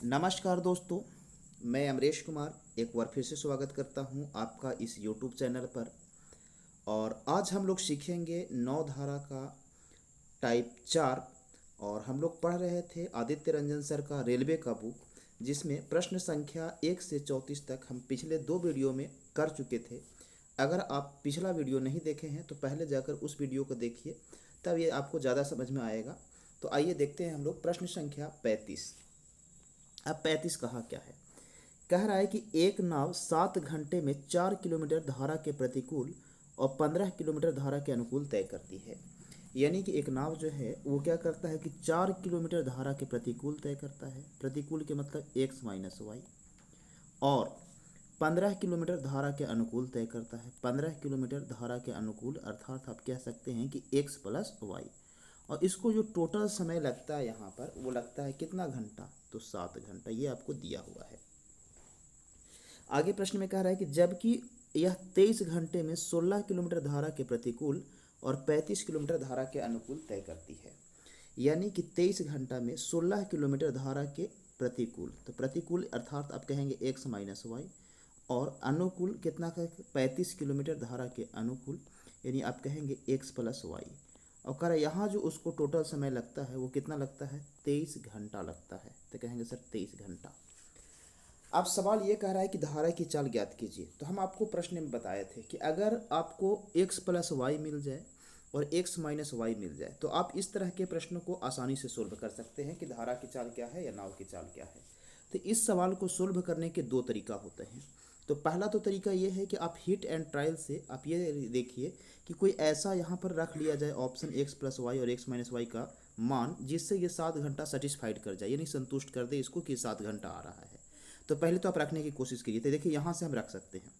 नमस्कार दोस्तों, मैं अमरेश कुमार एक बार फिर से स्वागत करता हूं आपका इस YouTube चैनल पर। और आज हम लोग सीखेंगे नौ धारा का टाइप 4। और हम लोग पढ़ रहे थे आदित्य रंजन सर का रेलवे का बुक, जिसमें प्रश्न संख्या 1 से 34 तक हम पिछले 2 वीडियो में कर चुके थे। अगर आप पिछला वीडियो नहीं देखे हैं तो पहले जाकर उस वीडियो को देखिए, तब ये आपको ज़्यादा समझ में आएगा। तो आइए देखते हैं हम लोग प्रश्न संख्या 35। अब 35 कहा क्या है? कह रहा है कि एक नाव 7 घंटे में 4 किलोमीटर धारा के प्रतिकूल और 15 किलोमीटर धारा के अनुकूल तय करती है। यानी कि एक नाव जो है वो क्या करता है कि 4 किलोमीटर धारा के प्रतिकूल तय करता है। प्रतिकूल के मतलब x माइनस वाई। और 15 किलोमीटर धारा के अनुकूल तय करता है। 15 किलोमीटर धारा के अनुकूल अर्थात आप कह सकते हैं कि x प्लस वाई। और इसको जो टोटल समय लगता है यहाँ पर वो लगता है कितना घंटा? तो 7 घंटा। ये आपको दिया हुआ है। आगे प्रश्न में कह रहा है कि जबकि यह 23 घंटे में 16 किलोमीटर धारा के प्रतिकूल और 35 किलोमीटर धारा के अनुकूल तय करती है। यानी कि 23 घंटा में 16 किलोमीटर धारा के प्रतिकूल, तो प्रतिकूल अर्थात आप कहेंगे x माइनस वाई, और अनुकूल कितना का? 35 किलोमीटर धारा के अनुकूल, यानी आप कहेंगे x प्लस वाई। और कह रहा है यहाँ जो उसको टोटल समय लगता है वो कितना लगता है? 23 घंटा लगता है। तो कहेंगे सर 23 घंटा। अब सवाल ये कह रहा है कि धारा की चाल ज्ञात कीजिए। तो हम आपको प्रश्न में बताए थे कि अगर आपको x प्लस वाई मिल जाए और x माइनस वाई मिल जाए तो आप इस तरह के प्रश्नों को आसानी से सोल्व कर सकते हैं कि धारा की चाल क्या है या नाव की चाल क्या है। तो इस सवाल को सोल्व करने के 2 तरीका होते हैं। तो पहला तो तरीका ये है कि आप हिट एंड ट्रायल से आप ये देखिए कि कोई ऐसा यहाँ पर रख लिया जाए ऑप्शन x प्लस वाई और x माइनस वाई का मान, जिससे ये 7 घंटा सेटिस्फाइड कर जाए, यानी संतुष्ट कर दे इसको कि 7 घंटा आ रहा है। तो पहले तो आप रखने की कोशिश कीजिए। तो देखिए यहाँ से हम रख सकते हैं,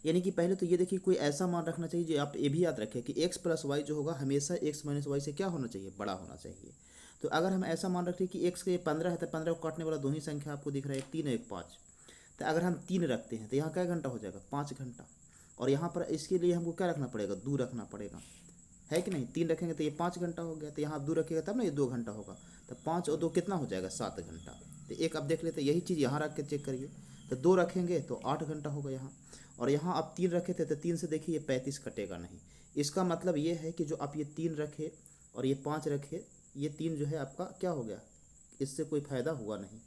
यानी कि पहले तो ये देखिए कोई ऐसा मान रखना चाहिए जो आप ये भी याद रखें कि x प्लस वाई जो होगा हमेशा x माइनस वाई से क्या होना चाहिए? बड़ा होना चाहिए। तो अगर हम ऐसा मान रखें कि x के 15 है तो 15 को काटने वाला 2 ही संख्या आपको दिख रहा है, 3 1 5। तो अगर हम 3 रखते हैं तो यहाँ क्या घंटा हो जाएगा? 5 घंटा। और यहाँ पर इसके लिए हमको क्या रखना पड़ेगा? 2 रखना पड़ेगा, है कि नहीं? 3 रखेंगे तो ये 5 घंटा हो गया। तो यहाँ आप 2 रखिएगा तब ना ये 2 घंटा होगा। तो 5 और 2 कितना हो जाएगा? 7 घंटा। तो एक अब देख लेते हैं, यही चीज़ यहाँ रख के चेक करिए। तो 2 रखेंगे तो 8 घंटा होगा यहाँ। और यहाँ आप 3 रखे थे तो 3 से देखिए ये 35 कटेगा नहीं। इसका मतलब ये है कि जो आप ये 3 रखे और ये 5 रखे, ये 3 जो है आपका क्या हो गया? इससे कोई फ़ायदा हुआ नहीं।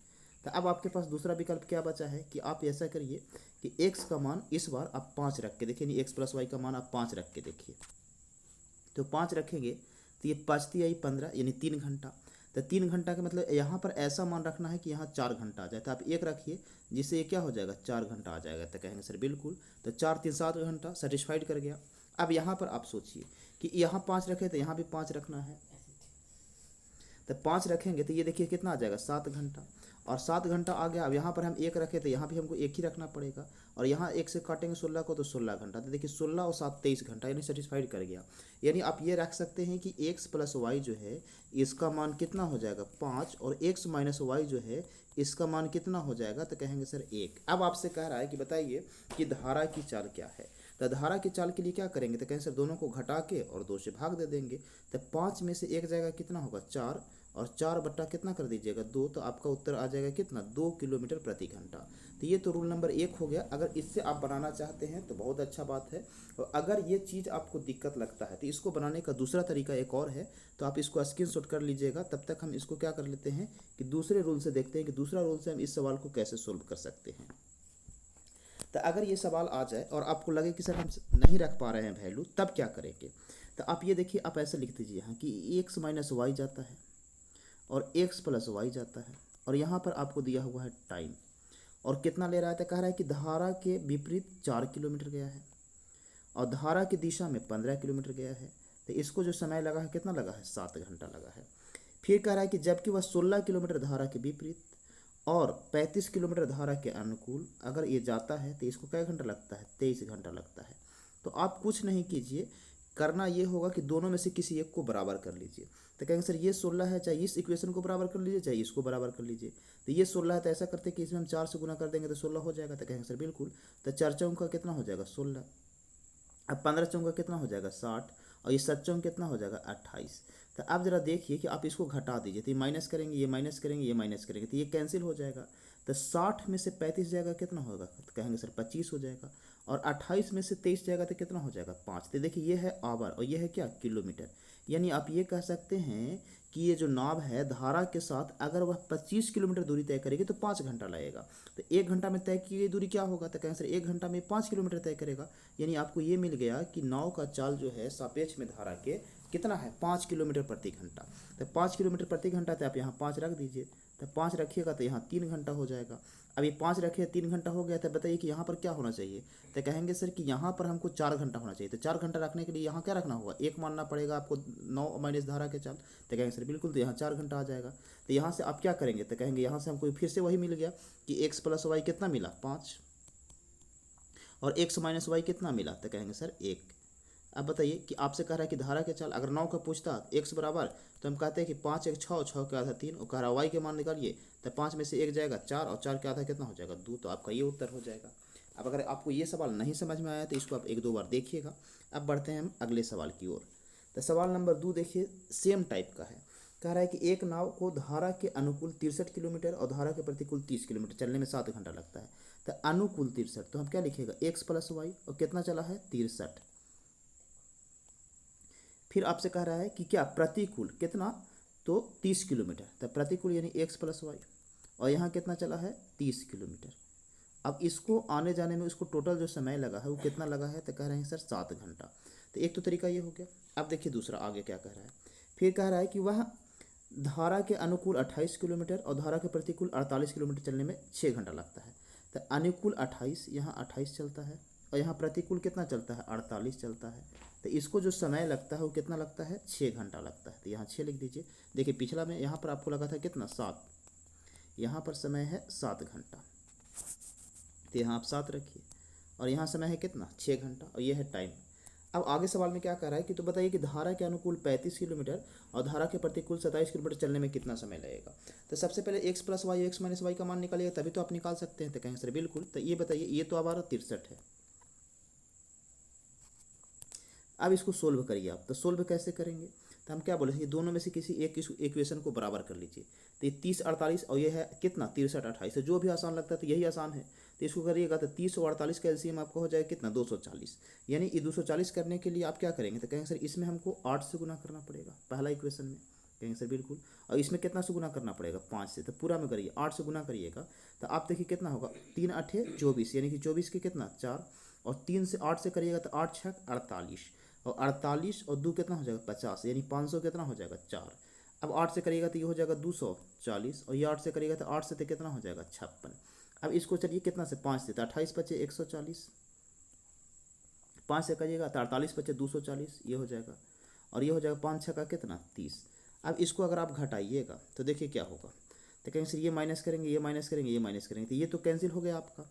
तो अब आपके पास दूसरा विकल्प क्या बचा है कि आप ऐसा करिए कि x का मान इस बार आप 5 रख के देखिए, नहीं x प्लस वाई का मान आप 5 रख के देखिए। तो 5 रखेंगे तो ये 5 आई 15, यानी 3 घंटा। तो 3 घंटा का मतलब यहाँ पर ऐसा मान रखना है कि यहाँ 4 घंटा आ जाए। तो आप 1 रखिए जिससे ये क्या हो जाएगा? 4 घंटा आ जाएगा। तो कहेंगे सर बिल्कुल। तो 4 3 7 घंटा सेटिस्फाइड कर गया। अब यहाँ पर आप सोचिए कि यहाँ 5 रखे तो यहाँ भी 5 रखना है। तो 5 रखेंगे तो ये देखिए कितना आ जाएगा? 7 घंटा। और 7 घंटा आ गया। अब यहाँ पर हम 1 रखें तो यहाँ भी हमको 1 ही रखना पड़ेगा। और यहाँ 1 से काटेंगे 16 को तो 16 घंटा। तो देखिए 16 और 7 23 घंटा, यानी सेटिस्फाइड कर गया। यानी आप ये रख सकते हैं कि x प्लस वाई जो है इसका मान कितना हो जाएगा? 5। और x माइनस वाई जो है इसका मान कितना हो जाएगा? तो कहेंगे सर 1। अब आपसे कह रहा है कि बताइए कि धारा की चाल क्या है। तो धारा की चाल के लिए क्या करेंगे? तो कहेंगे सर दोनों को घटा के और 2 से भाग दे देंगे। तो 5 में से 1 जाएगा कितना होगा? 4। और 4 बट्टा कितना कर दीजिएगा? 2। तो आपका उत्तर आ जाएगा कितना? 2 किलोमीटर प्रति घंटा। तो ये तो रूल नंबर 1 हो गया। अगर इससे आप बनाना चाहते हैं तो बहुत अच्छा बात है। और अगर ये चीज़ आपको दिक्कत लगता है तो इसको बनाने का दूसरा तरीका एक और है, तो आप इसको स्क्रीनशॉट कर लीजिएगा। तब तक हम इसको क्या कर लेते हैं कि दूसरे रूल से देखते हैं कि दूसरा रूल से हम इस सवाल को कैसे सोल्व कर सकते हैं। तो अगर ये सवाल आ जाए और आपको लगे कि सर हम नहीं रख पा रहे हैं वैल्यू, तब क्या करेंगे? तो आप ये देखिए, आप ऐसे लिख दीजिए यहाँ कि x माइनस वाई जाता है और x प्लस वाई जाता है। और यहाँ पर आपको दिया हुआ है टाइम, और कितना ले रहा है? तो कह रहा है कि धारा के विपरीत 4 किलोमीटर गया है और धारा की दिशा में 15 किलोमीटर गया है। तो इसको जो समय लगा है कितना लगा है? 7 घंटा लगा है। फिर कह रहा है कि जबकि वह 16 किलोमीटर धारा के विपरीत और 35 किलोमीटर धारा के अनुकूल अगर ये जाता है तो इसको क्या घंटा लगता है? 23 घंटा लगता है। तो आप कुछ नहीं कीजिए, करना ये होगा कि दोनों में से किसी एक को बराबर कर लीजिए। तो कहेंगे सर ये 16 है, चाहे इस इक्वेशन को बराबर कर लीजिए चाहे इसको बराबर कर लीजिए। तो ये 16 है तो ऐसा करते कि इसमें हम 4 से गुना कर देंगे तो 16 हो जाएगा। तो कहेंगे सर बिल्कुल। तो 4 चौक का कितना हो जाएगा? 16। अब 15 चौक का कितना हो जाएगा? 60। और ये 7 चौक कितना हो जाएगा? 28। तो आप ज़रा देखिए कि आप इसको घटा दीजिए, तो ये माइनस करेंगे, ये माइनस करेंगे, ये माइनस करेंगे, तो ये कैंसिल हो जाएगा। तो 60 में से 35 जाएगा कितना होगा, तो कहेंगे सर 25 हो जाएगा। और 28 में से 23 जाएगा तो कितना हो जाएगा 5। तो देखिए ये है आवर और ये है क्या किलोमीटर। यानी आप ये कह सकते हैं कि ये जो नाव है धारा के साथ अगर वह 25 किलोमीटर दूरी तय करेगी तो 5 घंटा लगेगा। तो 1 घंटा में तय की गई दूरी क्या होगा, तो कहेंगे सर 1 घंटा में 5 किलोमीटर तय करेगा। यानी आपको ये मिल गया कि नाव का चाल जो है सापेक्ष में धारा के कितना है 5 किलोमीटर प्रति घंटा। तो 5 किलोमीटर प्रति घंटा, तो आप यहाँ 5 रख दीजिए। तो 5 रखिएगा तो यहाँ 3 घंटा हो जाएगा। अब ये 5 रखे 3 घंटा हो गया, तो बताइए कि यहाँ पर क्या होना चाहिए। तो कहेंगे सर कि यहाँ पर हमको 4 घंटा होना चाहिए। तो 4 घंटा रखने के लिए यहाँ क्या रखना होगा, 1 मानना पड़ेगा आपको 9 माइनस धारा के चाल। तो कहेंगे सर बिल्कुल, तो यहाँ 4 घंटा आ जाएगा। तो यहाँ से आप क्या करेंगे, तो कहेंगे यहाँ से हमको फिर से वही मिल गया कि x प्लस वाई कितना मिला 5 और x माइनस वाई कितना मिला, तो कहेंगे सर 1। अब बताइए कि आपसे कह रहा है कि धारा के चाल अगर 9 का पूछता x बराबर, तो हम कहते हैं कि 5 एक 6 6 के आधा 3 और कह रहा y के मान निकालिए। तो 5 में से 1 जाएगा 4 और 4 के आधा कितना हो जाएगा 2। तो आपका ये उत्तर हो जाएगा। अब अगर आपको ये सवाल नहीं समझ में आया तो इसको आप 1-2 बार देखिएगा। अब बढ़ते हैं हम अगले सवाल की ओर। तो सवाल नंबर 2 देखिए, सेम टाइप का है। कह रहा है कि एक नाव को धारा के अनुकूल 63 किलोमीटर और धारा के प्रतिकूल 30 किलोमीटर चलने में 7 घंटा लगता है। तो अनुकूल 63, तो हम क्या लिखेगा x प्लस वाई, और कितना चला है 63। फिर आपसे कह रहा है कि क्या प्रतिकूल कितना, तो 30 किलोमीटर। तो प्रतिकूल यानी x प्लस वाई, और यहाँ कितना चला है 30 किलोमीटर। अब इसको आने जाने में उसको टोटल जो समय लगा है वो कितना लगा है, तो कह रहे हैं सर 7 घंटा। तो एक तो तरीका ये हो गया। अब देखिए दूसरा आगे क्या कह रहा है। फिर कह रहा है कि वह धारा के अनुकूल 28 किलोमीटर और धारा के प्रतिकूल 48 किलोमीटर चलने में 6 घंटा लगता है। तो अनुकूल 28, यहाँ 28 चलता है और यहाँ प्रतिकूल कितना चलता है 48 चलता है। तो इसको जो समय लगता है वो कितना लगता है 6 घंटा लगता है। तो यहाँ 6 लिख दीजिए। देखिए पिछला में यहाँ पर आपको लगा था कितना 7, यहाँ पर समय है 7 घंटा, तो यहाँ आप 7 रखिए और यहाँ समय है कितना 6 घंटा और ये है टाइम। अब आगे सवाल में क्या कह रहा है कि तो बताइए कि धारा के अनुकूल 35 किलोमीटर और धारा के प्रतिकूल 27 किलोमीटर चलने में कितना समय लगेगा। तो सबसे पहले x plus Y x minus y का मान निकालिएगा, तभी तो आप निकाल सकते हैं। तो कहेंगे सर बिल्कुल। तो ये बताइए, ये तो हमारा 63 है। अब इसको सोल्व करिए आप। तो सोल्व कैसे करेंगे, तो हम क्या बोले, ये दोनों में से किसी एक इक्वेशन को बराबर कर लीजिए। तो ये 30 48 और ये है कितना 63 28, तो जो भी आसान लगता है तो यही आसान है। तो इसको करिएगा तो 30 और 48 का एलसीएम आपको हो जाएगा कितना 240। यानी ये 240 करने के लिए आप क्या करेंगे, तो कहेंगे सर इसमें हमको 8 से गुना करना पड़ेगा पहला इक्वेशन में। कहेंगे सर बिल्कुल। और इसमें कितना से गुना करना पड़ेगा 5 से। तो पूरा में करिए 8 से गुना करिएगा तो आप देखिए कितना होगा 3 8 24, यानी कि 24 के कितना 4, और 3 से 8 से करिएगा तो 8 6 48, और 48 और 2 कितना हो जाएगा 50, यानी 500 कितना हो जाएगा 4। अब 8 से करिएगा तो ये हो जाएगा 240, और ये 8 से करिएगा तो 8 से तो कितना हो जाएगा 56। अब इसको चलिए कितना से 5 से, तो 28 बचे 140, 5 से करिएगा तो 48 बचे 240, ये हो जाएगा, और ये हो जाएगा 5 6 का कितना 30। अब इसको अगर आप घटाइएगा तो देखिए क्या होगा। तो कहेंगे सर ये माइनस करेंगे, ये माइनस करेंगे, ये माइनस करेंगे, तो ये तो कैंसिल हो गया आपका।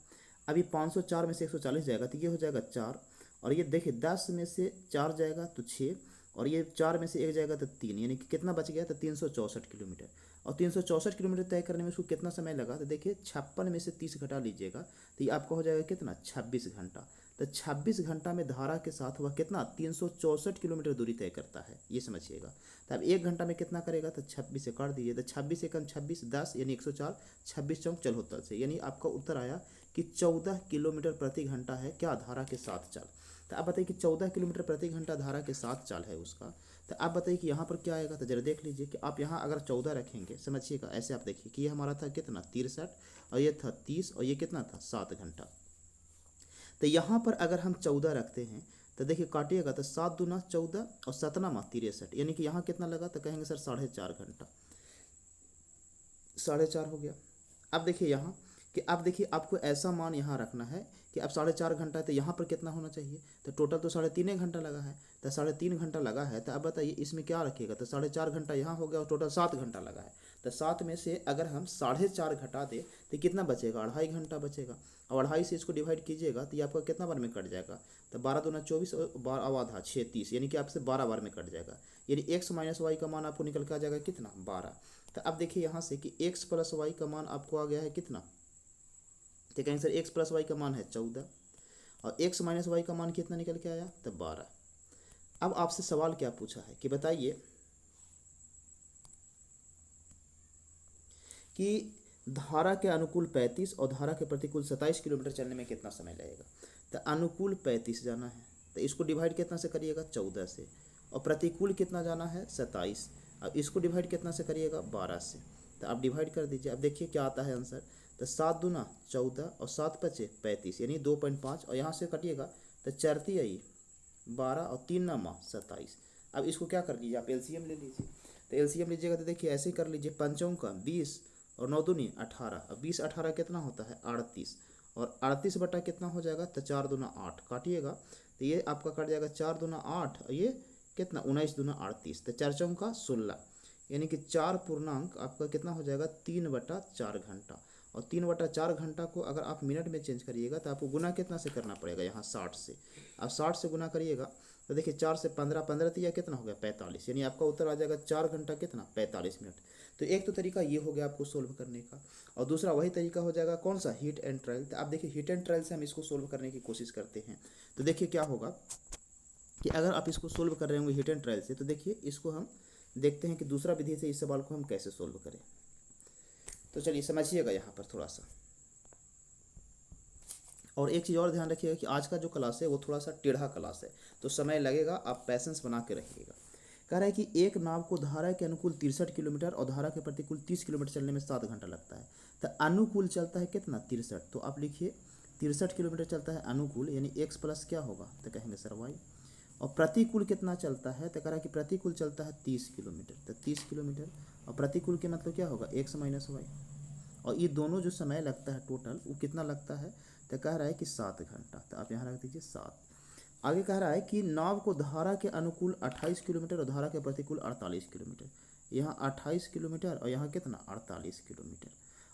अभी 504 में से 140 जाएगा तो ये हो जाएगा 4, और ये देखिए 10 में से 4 जाएगा तो 6, और ये 4 में से 1 जाएगा तो 3, यानी कि कितना बच गया तो 364 किलोमीटर। और 364 किलोमीटर तय करने में उसको कितना समय लगा, तो देखिए 56 में से 30 घटा लीजिएगा तो ये आपका हो जाएगा कितना 26 घंटा। तो 26 घंटा में धारा के साथ वह कितना 364 किलोमीटर दूरी तय करता है, ये समझिएगा। तो अब 1 घंटा में कितना करेगा, तो 26 से काट दीजिए। तो 26 एकम 26 10 यानी 104, 26 चौक 74 से, यानी आपका उत्तर आया कि 14 किलोमीटर प्रति घंटा है क्या धारा के साथ चाल। तो आप बताइए कि 14 किलोमीटर प्रति घंटा धारा के साथ चाल है उसका। तो आप बताइए कि यहाँ पर क्या आएगा। तो जरा देख लीजिए कि आप यहाँ अगर 14 रखेंगे, समझिएगा ऐसे आप देखिए कि ये हमारा था कितना 63 और ये था 30 और ये कितना था 7 घंटा। तो यहाँ पर अगर हम 14 रखते हैं तो देखिए काटिएगा तो 7 दूना 14 और 7 मा 63, यानी कि यहाँ कितना लगा, तो कहेंगे सर 4.5 घंटा, 4.5 हो गया। अब देखिए यहाँ कि अब देखिए आपको ऐसा मान यहाँ रखना है कि अब 4.5 घंटा है, तो यहाँ पर कितना होना चाहिए, तो टोटल तो 3.5 घंटा लगा है। तो 3.5 घंटा लगा है, तो अब बताइए इसमें क्या रखिएगा, तो 4.5 घंटा यहाँ हो गया और टोटल 7 घंटा लगा है। तो 7 में से अगर हम 4.5 घटा दें तो कितना बचेगा 2.5 घंटा बचेगा, और 2.5 से इसको डिवाइड कीजिएगा तो ये आपका कितना बार में कट जाएगा, तो 12 दूना 24 और 12 आधा 6 30, यानी कि आपसे 12 बार में कट जाएगा। यानी x माइनस वाई का मान आपको निकल के आ जाएगा कितना 12। तो अब देखिए यहाँ से कि x प्लस वाई का मान आपको आ गया है कितना, तो कहेंगे सर x प्लस वाई का मान है 14 और x माइनस वाई का मान कितना निकल के आया, तो 12। अब आपसे सवाल क्या पूछा है कि बताइए कि धारा के अनुकूल 35 और धारा के प्रतिकूल 27 किलोमीटर चलने में कितना समय लगेगा। तो अनुकूल 35 जाना है तो इसको डिवाइड कितना से करिएगा, 14 से, और प्रतिकूल कितना जाना है, 27। अब इसको डिवाइड कितना से करिएगा, 12 से। तो आप डिवाइड कर दीजिए, अब देखिए क्या आता है आंसर। तो 7 दूना 14 और 7 पचे 35 यानी 2.5, और यहाँ से कटिएगा तो चरती आई 12 और 3 नामा 27। अब इसको क्या कर लीजिए, आप एलसीएम ले लीजिए। तो एलसीएम लीजिएगा तो देखिए ऐसे ही कर लीजिए, पंचों का 20 और 9 दूनी 18। अब 20 18 कितना होता है, 38, और 38 बटा कितना हो जाएगा, तो 4 दूना 8 काटिएगा तो ये आपका कट जाएगा 4 दूना 8 और ये कितना 19 दूना 38, तो 4 चौका 16 यानी कि 4 पूर्णांक आपका कितना हो जाएगा, 3/4 घंटा। और 3/4 घंटा को अगर आप मिनट में चेंज करिएगा तो आपको गुना कितना से करना पड़ेगा, यहाँ 60 से। अब 60 से गुना करिएगा तो देखिए 4 से 15, 15 तो यह कितना हो गया, 45, यानी आपका उत्तर आ जाएगा 4 घंटा कितना, 45 मिनट। तो एक तो तरीका ये हो गया आपको सोल्व करने का, और दूसरा वही तरीका हो जाएगा कौन सा, हीट एंड ट्रायल। तो आप देखिए हीट एंड ट्रायल से हम इसको सोल्व करने की कोशिश करते हैं। तो देखिए क्या होगा कि अगर आप इसको सोल्व कर रहे होंगे हीट एंड ट्रायल से, तो देखिए इसको हम देखते हैं कि दूसरा विधि से इस सवाल को हम कैसे सोल्व करें। तो चलिए समझिएगा यहाँ पर थोड़ा सा। और एक चीज़ और ध्यान रखिएगा कि आज का जो क्लास है वो थोड़ा सा टेढ़ा क्लास है, तो समय लगेगा, आप पैसेंस बना के रखिएगा। कह रहा है कि एक नाव को धारा के अनुकूल 63 किलोमीटर और धारा के प्रतिकूल 30 किलोमीटर चलने में 7 घंटा लगता है। तो अनुकूल चलता है कितना, 63, तो आप लिखिए 63 किलोमीटर चलता है अनुकूल, यानी x प्लस क्या होगा, तो कहेंगे सर y। और प्रतिकूल कितना चलता है, तो कह रहा है कि प्रतिकूल चलता है 30 किलोमीटर, तो 30 किलोमीटर, और प्रतिकूल के मतलब क्या होगा, x माइनस वाई। और ये दोनों जो समय लगता है टोटल वो कितना लगता है, तो कह रहा है कि 7 घंटा। तो आप यहाँ रख दीजिए 7। आगे कह रहा है कि नाव को धारा के अनुकूल 28 किलोमीटर और धारा के प्रतिकूल 48 किलोमीटर, यहाँ 28 किलोमीटर और यहाँ कितना 48 किलोमीटर।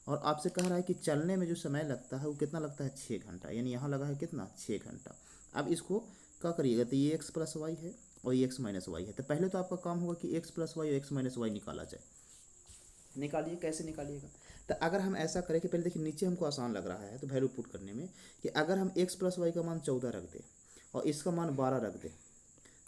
और आपसे कह रहा है कि चलने में जो समय लगता है वो कितना लगता है, 6 घंटा, यानी यहाँ लगा है कितना, 6 घंटा। अब इसको क्या करिएगा, तो ये x प्लस वाई है और ये x माइनस वाई है। तो पहले तो आपका काम होगा कि x प्लस वाई और x माइनस वाई निकाला जाए। निकालिए, कैसे निकालिएगा, तो अगर हम ऐसा करें कि पहले देखिए नीचे हमको आसान लग रहा है तो वैल्यू पुट करने में, कि अगर हम x प्लस वाई का मान 14 रख दें और इसका मान 12 रख दें,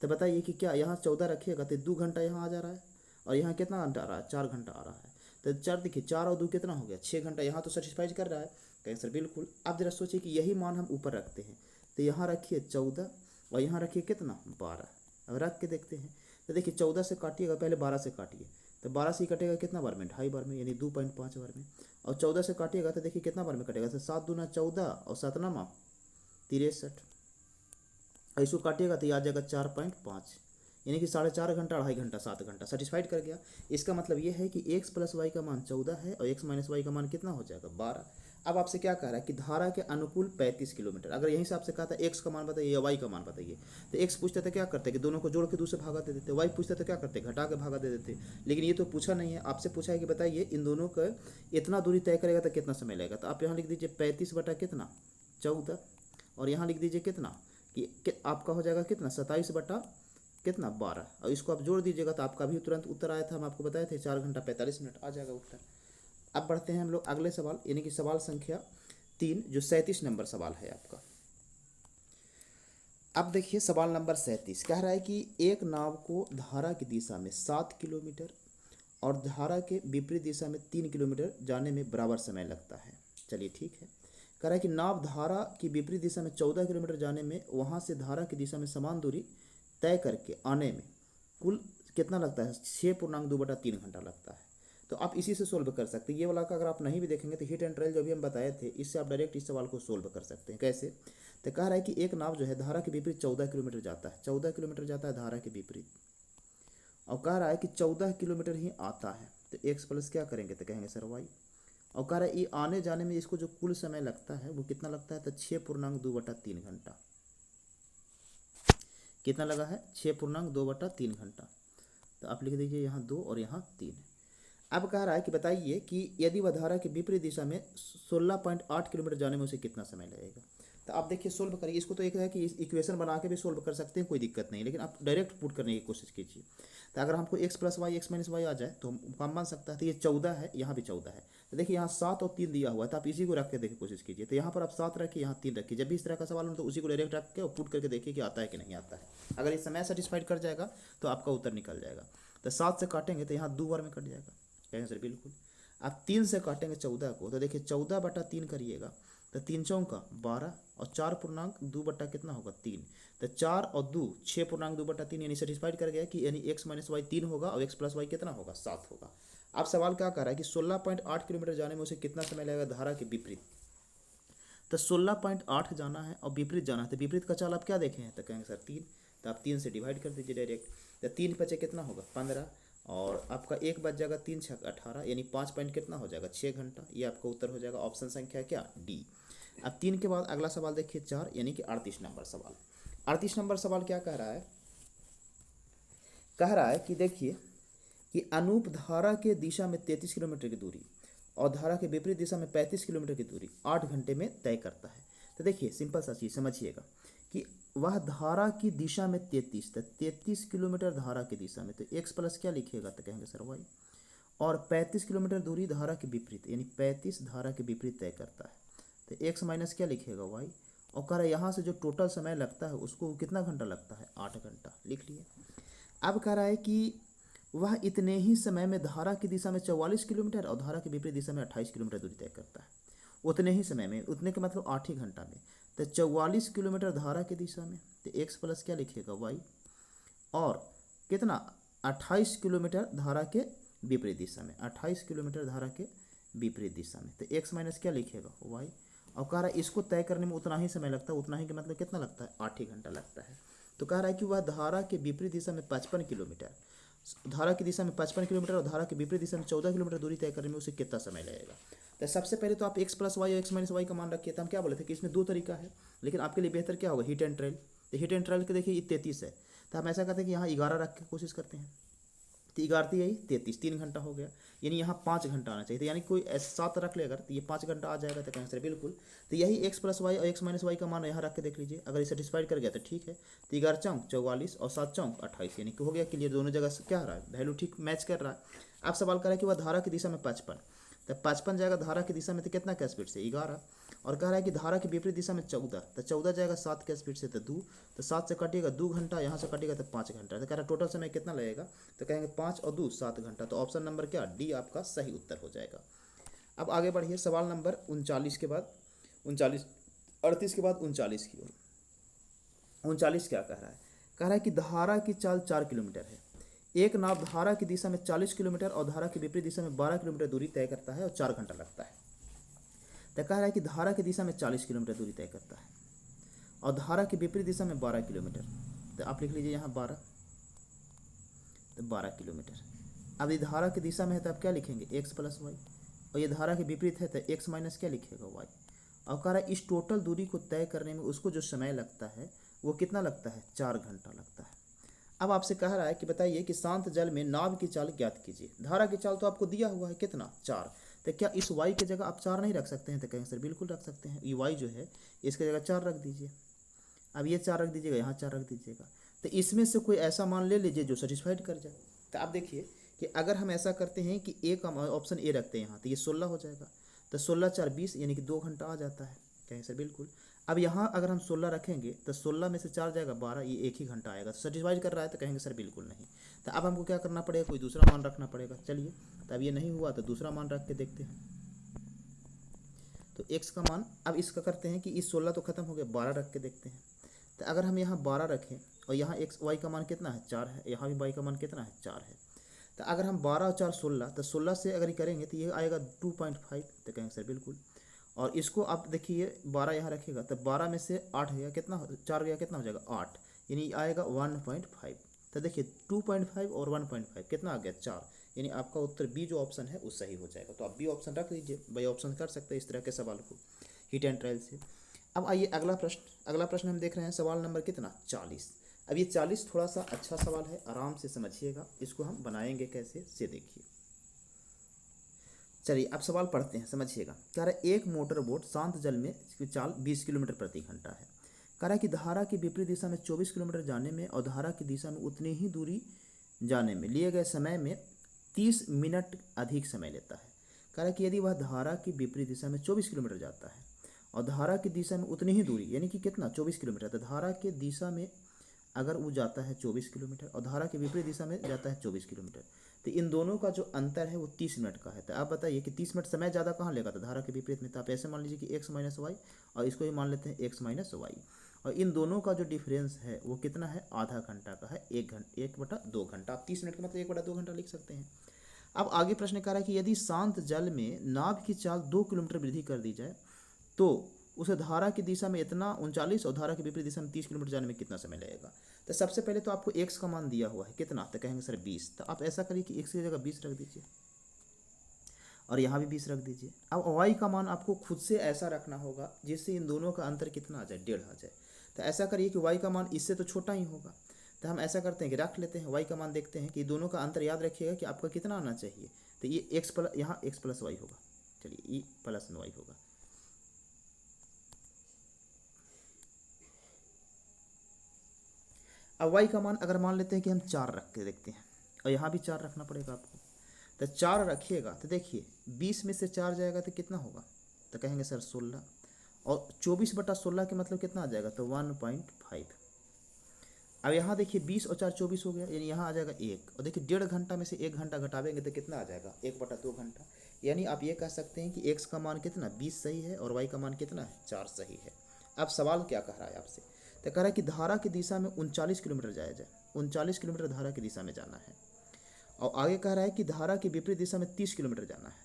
तो बताइए कि क्या यहाँ 14 रखिएगा तो 2 घंटा यहाँ आ जा रहा है, और यहाँ कितना घंटा आ रहा है, 4 घंटा आ रहा है। तो 4 देखिए 4 और 2 कितना हो गया, 6 घंटा, यहाँ तो सेटिस्फाइज कर रहा है। कहें सर बिल्कुल। आप जरा सोचिए कि यही मान हम ऊपर रखते हैं, तो यहाँ रखिए 14 और यहाँ रखिए कितना, 12। अब रख के देखते हैं, तो देखिए 14 से काटिएगा, पहले 12 से काटिए, तो 12 से ही कटेगा कितना बार में, 2.5 बार में, यानी 2.5 बार में। और 14 से काटिएगा तो देखिए कितना बार में कटेगा, तो 7 दूना 14 और 7 नामा 63। और इसको काटिएगा तो ये आ जाएगा 4.5, यानी कि 4.5 घंटा, 2.5 घंटा, 7 घंटा सेटिस्फाइड कर गया। इसका मतलब ये है कि x प्लस वाई का मान 14 है और x माइनस वाई का मान कितना हो जाएगा, 12। अब आपसे क्या कह रहा है कि धारा के अनुकूल 35 किलोमीटर, अगर यहीं से आपसे कहा था x का मान बताइए या y का मान बताइए, तो x पूछते तो क्या करते कि दोनों को जोड़ के दूसरे भागा दे देते, y पूछते तो क्या करते घटा के भागा दे देते। लेकिन ये तो पूछा नहीं है, आपसे पूछा है कि बताइए इन दोनों का इतना दूरी तय करेगा तो कितना समय लगेगा। तो आप यहाँ लिख दीजिए 35 बटा कितना, 14, और यहाँ लिख दीजिए कितना कि आपका हो जाएगा कितना, 27 बटा कितना, 12, और इसको आप जोड़ दीजिएगा तो आपका भी तुरंत उत्तर आया था, हम आपको बताए थे 4 घंटा 45 मिनट आ जाएगा उत्तर। अब बढ़ते हैं हम लोग अगले सवाल, यानी कि सवाल संख्या 3, जो 37 नंबर सवाल है आपका। अब देखिए सवाल नंबर 37 कह रहा है कि एक नाव को धारा की दिशा में 7 किलोमीटर और धारा के विपरीत दिशा में 3 किलोमीटर जाने में बराबर समय लगता है। चलिए ठीक है। कह रहा है कि नाव धारा की विपरीत दिशा में 14 किलोमीटर जाने में, वहाँ से धारा की दिशा में समान दूरी तय करके आने में कुल कितना लगता है, 6.2/3 घंटा लगता है। तो आप इसी से सोल्व कर सकते हैं। ये वाला का अगर आप नहीं भी देखेंगे तो हीट एंड ट्रायल जो भी हम बताए थे, इससे आप डायरेक्ट इस सवाल को सोल्व कर सकते हैं। कैसे, तो कह रहा है कि एक नाव जो है धारा के विपरीत 14 किलोमीटर जाता है, 14 किलोमीटर जाता है धारा के विपरीत, और कह रहा है कि 14 किलोमीटर ही आता है, तो x प्लस क्या करेंगे, तो कहेंगे सर y। और कह रहा है ये आने जाने में इसको जो कुल समय लगता है वो कितना लगता है, तो 6.2/3 घंटा। कितना लगा है, 6.2/3 घंटा। तो आप लिख दीजिए यहाँ 2 और यहाँ 3। अब कह रहा है कि बताइए कि यदि वह धारा की विपरीत दिशा में 16.8 किलोमीटर जाने में उसे कितना समय लगेगा। तो आप देखिए सोल्व करिए इसको, तो एक है कि इस इक्वेशन बना के भी सोल्व कर सकते हैं, कोई दिक्कत नहीं, लेकिन आप डायरेक्ट पुट करने की कोशिश कीजिए। तो अगर हमको x plus Y x minus Y आ जाए तो काम बन सकता है। तो ये 14 है, यहाँ भी 14 है, तो देखिए यहाँ 7 और 3 दिया हुआ है, तो आप इसी को रख के देखिए कोशिश कीजिए। तो यहाँ पर आप 7 रखिए, यहाँ 3 रखिए। जब भी इस तरह का सवाल हो तो उसी को डायरेक्ट रख के और पुट करके देखिए कि आता है कि नहीं आता है। अगर ये समय सेटिस्फाइड कर जाएगा तो आपका उत्तर निकल जाएगा। तो 7 से काटेंगे तो यहाँ 2 बार में कट जाएगा। कहें सर बिल्कुल। अब 3 से काटेंगे 14 को, तो देखिए 14/3 करिएगा तो 3 चौका 12 और 4.2 कितना होगा 3, तो 4 और 2 6.2/3 यानी सेटिस्फाइड कर गया कि यानी x माइनस वाई 3 होगा और x प्लस वाई कितना होगा 7 होगा। अब सवाल क्या कर रहा है कि 16.8 किलोमीटर जाने में उसे कितना समय लगेगा धारा के विपरीत, तो 16.8 जाना है और विपरीत जाना है, तो विपरीत का चाल आप क्या देखे हैं, तो कहेंगे सर 3, तो आप 3 से डिवाइड कर दीजिए डायरेक्ट, तो 3 बचे कितना होगा 15 और आपका 1 बच जाएगा 3 छक 18 यानी 5 पॉइंट कितना हो जाएगा 6 घंटा। ये आपका उत्तर हो जाएगा ऑप्शन संख्या क्या डी। अब 3 के बाद अगला सवाल देखिए 4 यानी कि 38 नंबर सवाल। 38 नंबर सवाल क्या कह रहा है, कह रहा है कि देखिए कि अनूप धारा के दिशा में 33 किलोमीटर की दूरी और धारा के विपरीत दिशा में 35 किलोमीटर की दूरी 8 घंटे में तय करता है। तो देखिए सिंपल सा चीज़ समझिएगा कि वह धारा की दिशा में 33 किलोमीटर धारा की दिशा में, तो x प्लस क्या लिखिएगा, तो कहेंगे सर y, और 35 किलोमीटर दूरी धारा के विपरीत यानी 35 धारा के विपरीत तय करता है, तो x माइनस क्या लिखिएगा y, और कह रहा है यहाँ से जो टोटल समय लगता है उसको कितना घंटा लगता है 8 घंटा, लिख लिए। अब कह रहा है कि वह इतने ही समय में धारा की दिशा में 44 किलोमीटर और धारा के विपरीत दिशा में 28 किलोमीटर दूरी तय करता है। उतने ही समय में, उतने का मतलब 8 ही घंटा में, तो 44 किलोमीटर धारा की दिशा में, तो x प्लस क्या लिखिएगा y, और कितना 28 किलोमीटर धारा के विपरीत दिशा में, 28 किलोमीटर धारा के विपरीत दिशा में, तो x माइनस क्या लिखिएगा y, और कह रहा है इसको तय करने में उतना ही समय लगता है, उतना ही का मतलब कितना लगता है 8 ही घंटा लगता है। तो कह रहा है कि वह धारा के विपरीत दिशा में 55 किलोमीटर, धारा की दिशा में 55 किलोमीटर और धारा के विपरीत दिशा में 14 किलोमीटर दूरी तय करने में उसे कितना समय लगेगा। तो सबसे पहले तो आप x प्लस वाई और x माइनस वाई का मान रखिए। तो हम क्या बोले थे कि इसमें 2 तरीका है, लेकिन आपके लिए बेहतर क्या होगा हिट एंड ट्रायल। तो हिट एंड ट्रायल के देखिए 33 है, तो हम ऐसा करते हैं कि यहाँ 11 रख के कोशिश करते हैं, तो 11 यही 33, 3 घंटा हो गया, यानी यहाँ 5 घंटा आना चाहिए, तो यानी कोई 7 रख ले अगर, तो ये 5 घंटा आ जाएगा, तो कहेंगे सर बिल्कुल। तो यही x प्लस वाई और x माइनस वाई का मान यहाँ रख के देख लीजिए, अगर ये सेटिस्फाइड कर गया तो ठीक है। तो 11 चौक 44 और 7 चौक 28 यानी कि हो गया क्लियर, दोनों जगह क्या रहा है वैल्यू ठीक मैच कर रहा है। अब सवाल कर रहा है कि वह धारा की दिशा में 55, तो 55 जाएगा धारा की दिशा में तो कितना का स्पीड से 11, और कह रहा है कि धारा की विपरीत दिशा में 14, तो 14 जाएगा 7 के स्पीड से तो 2, तो 7 से कटेगा 2 घंटा, यहाँ से कटेगा तो 5 घंटा, तो कह रहा है टोटल समय कितना लगेगा, तो कहेंगे 5 और 2 7 घंटा, तो ऑप्शन नंबर क्या डी आपका सही उत्तर हो जाएगा। अब आगे बढ़िए सवाल नंबर 39 के बाद 38 के बाद 39 की ओर। 39 क्या कह रहा है, कह रहा है कि धारा की चाल 4 किलोमीटर है, एक नाव धारा की दिशा में 40 किलोमीटर और धारा की विपरीत दिशा में 12 किलोमीटर दूरी तय करता है और 4 घंटा लगता है। तो कह रहा है कि धारा की दिशा में 40 किलोमीटर दूरी तय करता है और धारा की विपरीत दिशा में 12 किलोमीटर, तो आप लिख लीजिए यहाँ 12, तो 12 किलोमीटर। अब ये धारा की दिशा में है तो आप क्या लिखेंगे x प्लस वाई, और ये धारा के विपरीत है तो x माइनस क्या लिखेगा y, और कह रहा है इस टोटल दूरी को तय करने में उसको जो समय लगता है वो कितना लगता है 4 घंटा लगता है। अब आपसे कह रहा है कि बताइए कि शांत जल में नाव की चाल ज्ञात कीजिए। धारा की चाल तो आपको दिया हुआ है कितना 4, तो क्या इस y की जगह आप 4 नहीं रख सकते हैं, तो कहेंगे सर बिल्कुल रख सकते हैं, ये y जो है इसकी जगह 4 रख दीजिए। अब ये 4 रख दीजिएगा, यहाँ 4 रख दीजिएगा, तो इसमें से कोई ऐसा मान ले लीजिए जो सेटिस्फाइड कर जाए। तो आप देखिए कि अगर हम ऐसा करते हैं कि ए का ऑप्शन ए रखते हैं यहाँ, तो ये 16 हो जाएगा, तो 16 4 20 यानी कि 2 घंटा आ जाता है, कहेंगे सर बिल्कुल। अब यहाँ अगर हम 16 रखेंगे तो 16 में से 4 जाएगा 12, ये 1 ही घंटा आएगा, तो सेटिस्फाइड कर रहा है, तो कहेंगे सर बिल्कुल नहीं। तो अब हमको क्या करना पड़ेगा, कोई दूसरा मान रखना पड़ेगा। चलिए, तो अब ये नहीं हुआ तो दूसरा मान रख के देखते हैं। तो x का मान, अब इसका करते हैं कि इस 16 तो खत्म हो गया, 12 रख के देखते हैं। तो अगर हम यहाँ 12 रखें और यहाँ x y का मान कितना है 4 है, यहाँ भी y का मान कितना है 4 है, तो अगर हम 12 और 4 16, तो 16 से अगर ये करेंगे तो ये आएगा 2.5, तो कहेंगे सर बिल्कुल। और इसको आप देखिए 12 यहाँ रखेगा तो 12 में से 8 गया कितना, 4 गया कितना हो जाएगा 8, यानी आएगा 1.5। तो देखिए 2.5 और 1.5 कितना आ गया 4, यानी आपका उत्तर बी जो ऑप्शन है वो सही हो जाएगा। तो आप बी ऑप्शन रख लीजिए, बाई ऑप्शन कर सकते हैं इस तरह के सवाल को हिट एंड ट्रायल से। अब आइए अगला प्रश्न हम देख रहे हैं सवाल नंबर कितना 40। अब ये 40 थोड़ा सा अच्छा सवाल है, आराम से समझिएगा, इसको हम बनाएंगे कैसे से देखिए। चलिए अब सवाल पढ़ते हैं, समझिएगा। कह रहा है एक मोटर बोट शांत जल में इसकी चाल 20 किलोमीटर प्रति घंटा है। कह रहा है कि धारा की विपरीत दिशा में 24 किलोमीटर जाने में और धारा की दिशा में उतनी ही दूरी जाने में लिए गए समय में 30 मिनट अधिक समय लेता है। कह रहा है कि यदि वह धारा की विपरीत दिशा में 24 किलोमीटर जाता है और धारा की दिशा में उतनी ही दूरी यानी कि कितना 24 किलोमीटर, तो धारा की दिशा में अगर वो जाता है 24 किलोमीटर और धारा के विपरीत दिशा में जाता है 24 किलोमीटर, तो इन दोनों का जो अंतर है वो 30 मिनट का है। तो आप बताइए कि 30 मिनट समय ज़्यादा कहाँ लेगा, तो धारा के विपरीत में। तो आप ऐसे मान लीजिए कि x माइनस वाई, और इसको ही मान लेते हैं x माइनस वाई, और इन दोनों का जो डिफरेंस है वो कितना है, आधा घंटा का है, 1/2 घंटा। आप 30 मिनट का मतलब 1/2 घंटा लिख सकते हैं। अब आगे प्रश्न कह रहा है कि यदि शांत जल में नाव की चाल 2 किलोमीटर वृद्धि कर दी जाए तो उसे धारा की दिशा में इतना 39 और धारा की विपरीत दिशा में 30 किलोमीटर जाने में कितना समय लगेगा। तो सबसे पहले तो आपको x का मान दिया हुआ है कितना, तो कहेंगे सर 20। तो आप ऐसा करिए कि x की जगह 20 रख दीजिए और यहाँ भी 20 रख दीजिए। अब y का मान आपको खुद से ऐसा रखना होगा जिससे इन दोनों का अंतर कितना आ जाए, 1.5 आ जाए। तो ऐसा करिए कि y का मान इससे तो छोटा ही होगा, तो हम ऐसा करते हैं कि रख लेते हैं y का मान, देखते हैं कि दोनों का अंतर याद रखिएगा कि आपका कितना आना चाहिए। तो ये x प्लस, यहाँ x प्लस वाई होगा, चलिए e प्लस वाई होगा। अब y का मान अगर मान लेते हैं कि हम 4 रख के देखते हैं, और यहाँ भी 4 रखना पड़ेगा आपको। तो 4 रखिएगा तो देखिए 20 में से 4 जाएगा तो कितना होगा, तो कहेंगे सर 16, और 24/16 के मतलब कितना आ जाएगा, तो 1.5। अब यहाँ देखिए 20 और 4 24 हो गया, यानी यहाँ आ जाएगा 1, और देखिए 1.5 में से 1 घंटा घटावेंगे तो कितना आ जाएगा, 1/2 घंटा। यानी आप ये कह सकते हैं कि x का मान कितना 20 सही है और y का मान कितना है 4 सही है। अब सवाल क्या कह रहा है आपसे, तो कह रहा है कि धारा की दिशा में 39 किलोमीटर जाया जाए, 39 किलोमीटर धारा की दिशा में जाना है, और आगे कह रहा है कि धारा की विपरीत दिशा में 30 किलोमीटर जाना है,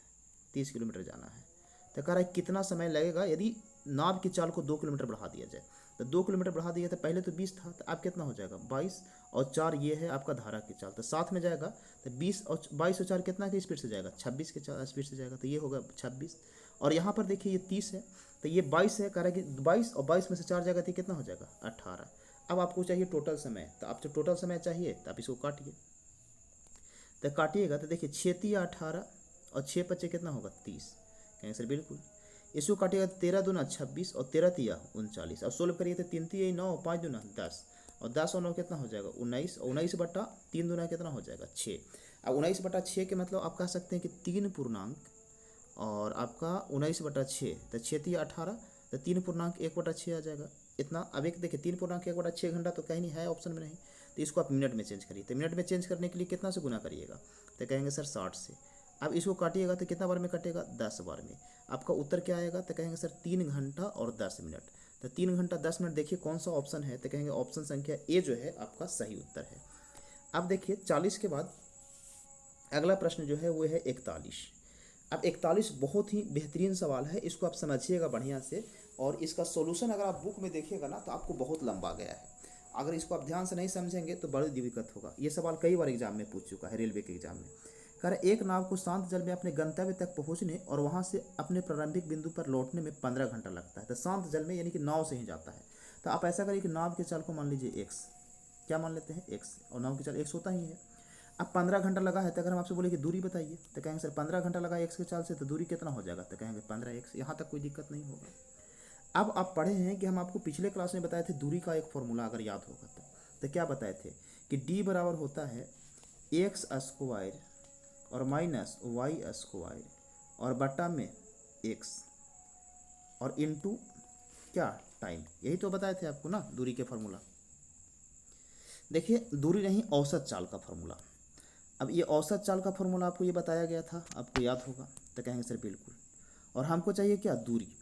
30 किलोमीटर जाना है। तो कह रहा है कितना समय लगेगा यदि नाव की चाल को 2 किलोमीटर बढ़ा दिया जाए। तो 2 किलोमीटर बढ़ा दिया, तो पहले तो 20 था, तो अब कितना हो जाएगा 22, और 4 ये है आपका धारा की चाल, तो साथ में जाएगा, तो 20 और 22 और 4 कितना की स्पीड से जाएगा, 26 के स्पीड से जाएगा, तो ये होगा 26। और यहाँ पर देखिए ये 30 है, तो ये 22 है, कह रहा है कि 22 और 22 में से 4 जाएगा तो कितना हो जाएगा 18। अब आपको चाहिए टोटल समय, तो आप जो टोटल समय चाहिए तो आप इसको काटिए। तो काटिएगा तो देखिए 6×3 = 18 और 6×5 कितना होगा 30, कहेंगे सर बिल्कुल। इसको काटिएगा तो 13×2 = 26 और 13×3 = 39। अब सोल्व करिए तो 3×3 = 9, 5×2 = 10, और 10 और 9 कितना हो जाएगा 19, और 19/3 कितना हो जाएगा 6। अब 19/6 के मतलब आप कह सकते हैं कि 3 पूर्णांक, और आपका 19/6, तो 6×3 = 18, तो 3 पूर्णांक 1/6 आ जाएगा इतना। अब एक देखिए 3 पूर्णांक 1/6 घंटा तो कहीं नहीं है ऑप्शन में नहीं, तो इसको आप मिनट में चेंज करिए। तो मिनट में चेंज करने के लिए कितना से गुना करिएगा, तो कहेंगे सर 60 से। अब इसको काटिएगा तो कितना बार में कटेगा 10 बार में। आपका उत्तर क्या आएगा, तो कहेंगे सर 3 घंटा और 10 मिनट। तो 3 घंटा 10 मिनट, देखिए कौन सा ऑप्शन है, तो कहेंगे ऑप्शन संख्या ए जो है आपका सही उत्तर है। अब देखिए 40 के बाद अगला प्रश्न जो है वो है 41। अब 41 बहुत ही बेहतरीन सवाल है, इसको आप समझिएगा बढ़िया से, और इसका सॉल्यूशन अगर आप बुक में देखिएगा ना तो आपको बहुत लंबा गया है। अगर इसको आप ध्यान से नहीं समझेंगे तो बड़ी दिक्कत होगा। ये सवाल कई बार एग्जाम में पूछ चुका है, रेलवे के एग्जाम में। कह रहा एक नाव को शांत जल में अपने गंतव्य तक पहुंचने और वहां से अपने प्रारंभिक बिंदु पर लौटने में 15 घंटा लगता है। तो शांत जल में यानी कि नाव से ही जाता है। तो आप ऐसा करिए कि नाव के चाल को मान लीजिए x, क्या मान लेते हैं x, और नाव की चाल x होता ही है। अब 15 घंटा लगा है, तो अगर हम आपसे बोले कि दूरी बताइए, तो कहेंगे सर 15 घंटा लगा x के चाल से, तो दूरी कितना हो जाएगा, तो कहेंगे 15x। यहाँ तक कोई दिक्कत नहीं होगा। अब आप पढ़े हैं कि हम आपको पिछले क्लास में बताए थे दूरी का एक फॉर्मूला, अगर याद होगा तो क्या बताए थे कि d बराबर होता है x² और माइनस y² और बटा में x और इनटू क्या टाइम, यही तो बताए थे आपको ना दूरी के फॉर्मूला। देखिए दूरी नहीं, औसत चाल का फॉर्मूला। अब ये औसत चाल का फॉर्मूला आपको ये बताया गया था, आपको याद होगा, तो कहेंगे सर बिल्कुल। और हमको चाहिए क्या, दूरी।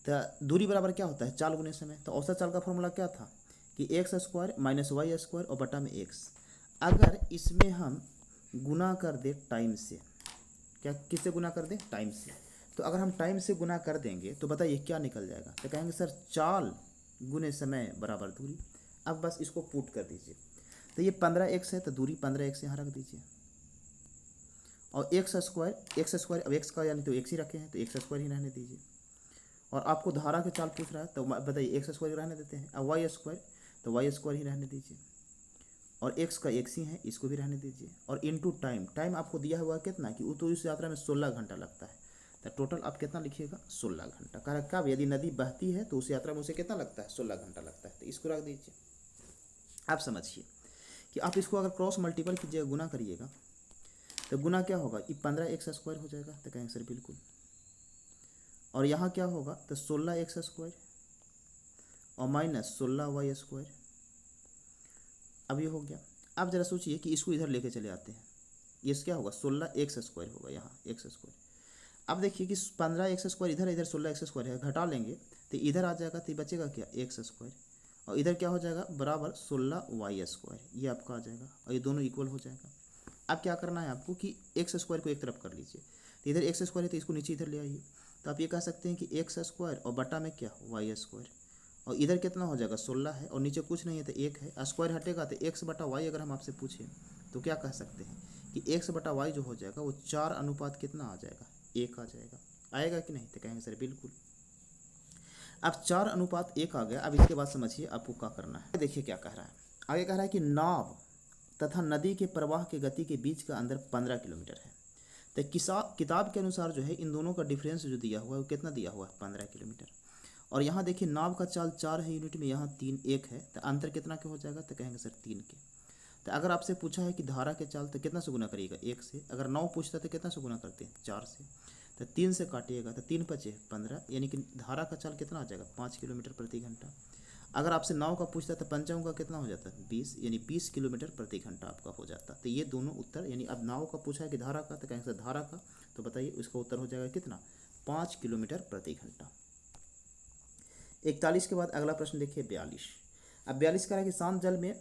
तो दूरी बराबर क्या होता है, चाल गुने समय। तो औसत चाल का फॉर्मूला क्या था कि x² माइनस y² और बटा में x। अगर इसमें हम गुना कर दे टाइम से, क्या किससे गुना कर दे, टाइम से, तो अगर हम टाइम से गुना कर देंगे तो बताइए क्या निकल जाएगा, तो कहेंगे सर चाल गुने समय बराबर दूरी। अब बस इसको पुट कर दीजिए, तो ये 15x है, तो दूरी 15x यहाँ रख दीजिए, और x² अब x का यानी तो x ही रखे हैं तो x² ही रहने दीजिए। और आपको धारा के चाल पूछ रहा है तो बताइए x² रहने देते हैं। अब y² तो y² ही रहने दीजिए, और x का x ही है, इसको भी रहने दीजिए। और इनटू टाइम, टाइम आपको दिया हुआ कितना कि तो इस यात्रा में 16 घंटा लगता है, तो टोटल आप कितना लिखिएगा 16 घंटा। कब यदि नदी बहती है तो उस यात्रा में उसे कितना लगता है 16 घंटा लगता है, तो इसको रख दीजिए। आप समझिए कि आप इसको अगर क्रॉस मल्टीपल कीजिएगा, गुना करिएगा, तो गुना क्या होगा, ये 15x² हो जाएगा, तो कहेंगे सर बिल्कुल। और यहाँ क्या होगा, तो 16x² और माइनस 16y²। अब ये हो गया। अब जरा सोचिए कि इसको इधर लेके चले आते हैं, ये क्या होगा 16x² होगा, यहाँ x²। अब देखिए कि 15x², इधर इधर 16x² है, घटा लेंगे तो इधर आ जाएगा, तो बचेगा क्या x², और इधर क्या हो जाएगा बराबर 16y², ये आपका आ जाएगा, और ये दोनों इक्वल हो जाएगा। अब क्या करना है आपको कि x² को एक तरफ कर लीजिए, तो इधर x² है तो इसको नीचे इधर ले आइए, तो आप ये कह सकते हैं कि x² और बटा में क्या y², और इधर कितना हो जाएगा 16 है, और नीचे कुछ नहीं है तो 1 है, स्क्वायर हटेगा तो x/y अगर हम आपसे पूछें तो क्या कह सकते हैं कि x/y जो हो जाएगा वो 4 अनुपात कितना आ जाएगा 1 आ जाएगा। आएगा कि नहीं, तो कहेंगे सर बिल्कुल। अब 4 अनुपात 1 आ गया। अब इसके बाद समझिए आपको क्या करना है। देखिए क्या कह रहा है, आगे कह रहा है कि नाव तथा नदी के प्रवाह की गति के बीच का अंतर 15 किलोमीटर है। तो किताब के अनुसार जो है इन दोनों का डिफरेंस जो दिया हुआ है वो कितना दिया हुआ है 15 किलोमीटर। और यहाँ देखिए नाव का चाल 4 है यूनिट में, यहाँ 3 1 है, तो अंतर कितना के हो जाएगा, तो कहेंगे सर 3 के। तो अगर आपसे पूछा है कि धारा के चाल तो कितना से गुना करिएगा 1 से, अगर 9 पूछता तो कितना से गुना करते हैं 4 से, तो 3 से काटिएगा तो 3 5 15, यानी कि धारा का चाल कितना आ जाएगा 5 किलोमीटर प्रति घंटा। अगर आपसे नाव का पूछता तो पंचांग का कितना हो जाता है 20, यानी 20 किलोमीटर प्रति घंटा आपका हो जाता। तो ये दोनों उत्तर, यानी अब नाव का पूछा है कि धारा का, तो कहेंगे सर धारा का, तो बताइए उसका उत्तर हो जाएगा कितना 5 किलोमीटर प्रति घंटा। 41 के बाद अगला प्रश्न देखिए 42। अब 42 कह रहा है कि शांत जल में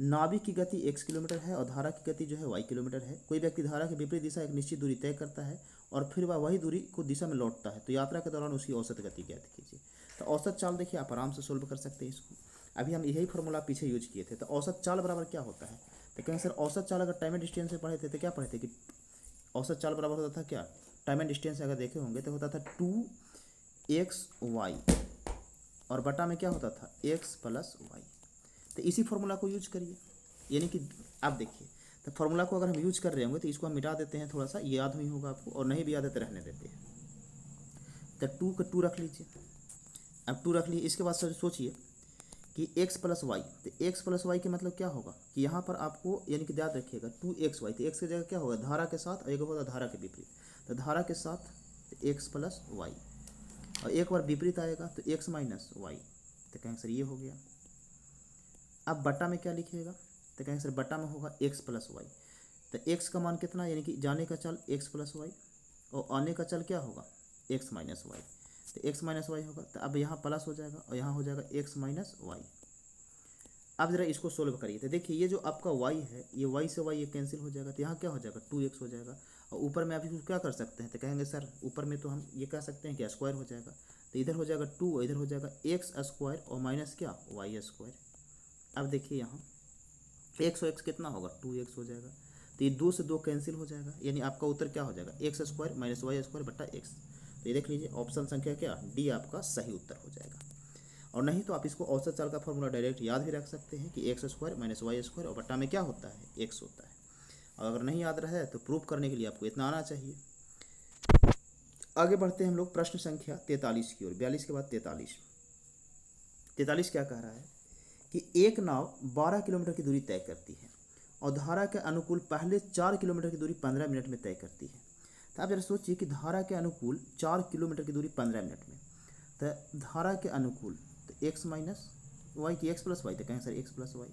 नाविक की गति x किलोमीटर है और धारा की गति जो है y किलोमीटर है। कोई व्यक्ति धारा की विपरीत दिशा एक निश्चित दूरी तय करता है और फिर वह वही दूरी को दिशा में लौटता है, तो यात्रा के दौरान उसकी औसत गति ज्ञात कीजिए। तो औसत चाल देखिए आप आराम से सोल्व कर सकते हैं इसको, अभी हम यही फॉर्मूला पीछे यूज किए थे। तो औसत चाल बराबर क्या होता है, तो कहें सर औसत चाल अगर टाइम एंड डिस्टेंस से पढ़े थे तो क्या पढ़े थे कि औसत चाल बराबर होता था क्या, टाइम एंड डिस्टेंस अगर देखे होंगे तो होता था 2xy और बटा में क्या होता था x + y। तो इसी फॉर्मूला को यूज करिए, यानी कि आप देखिए तो फॉर्मूला को अगर हम यूज कर रहे होंगे तो इसको हम मिटा देते हैं, थोड़ा सा याद नहीं होगा आपको, और नहीं भी याद है तो रहने देते हैं। तो 2 का 2 रख लीजिए। अब 2 रख लिए, इसके बाद सर सोचिए कि x + y, तो x + y के मतलब क्या होगा कि यहाँ पर आपको यानी कि याद रखिएगा 2xy, तो x की जगह क्या होगा धारा के साथ, और एक होगा धारा के विपरीत, तो धारा के साथ x + y, और एक बार विपरीत आएगा तो x - y, तो कहेंगे सर ये हो गया। अब बटा में क्या लिखिएगा, तो कहेंगे सर बटा में होगा x + y, तो x का मान कितना, यानी कि जाने का चल x + y और आने का चल क्या होगा x - y, तो x - y होगा। तो अब यहाँ प्लस हो जाएगा और यहाँ हो जाएगा x - y। अब जरा इसको सोल्व करिए, तो देखिए ये जो आपका y है ये y से y ये कैंसिल हो जाएगा, तो यहाँ क्या हो जाएगा 2x हो जाएगा, और ऊपर में आप इसको क्या कर सकते हैं, तो कहेंगे सर ऊपर में तो हम ये कह सकते हैं कि स्क्वायर हो जाएगा, तो इधर हो जाएगा 2 और इधर हो जाएगा x² और माइनस क्या y²। अब देखिए यहाँ x और x कितना होगा 2x हो जाएगा, तो ये 2 से 2 कैंसिल हो जाएगा, यानी आपका उत्तर क्या हो जाएगा x² - y² बटा x। तो ये देख लीजिए ऑप्शन संख्या क्या डी आपका सही उत्तर हो जाएगा। और नहीं तो आप इसको औसत चाल का फॉर्मूला डायरेक्ट याद भी रख सकते हैं कि x² - y² और बटा में क्या होता है x होता है। और अगर नहीं याद रहा है तो प्रूफ करने के लिए आपको इतना आना चाहिए। आगे बढ़ते हैं हम लोग प्रश्न संख्या 43 की ओर। 42 के बाद 43। 43 क्या कह रहा है कि एक नाव 12 किलोमीटर की दूरी तय करती है और धारा के अनुकूल पहले 4 किलोमीटर की दूरी 15 मिनट में तय करती है। तो आप जरा सोचिए कि धारा के अनुकूल 4 किलोमीटर की दूरी 15 मिनट में, तो धारा के अनुकूल तो x - y की x + y, तो कहें सर x + y,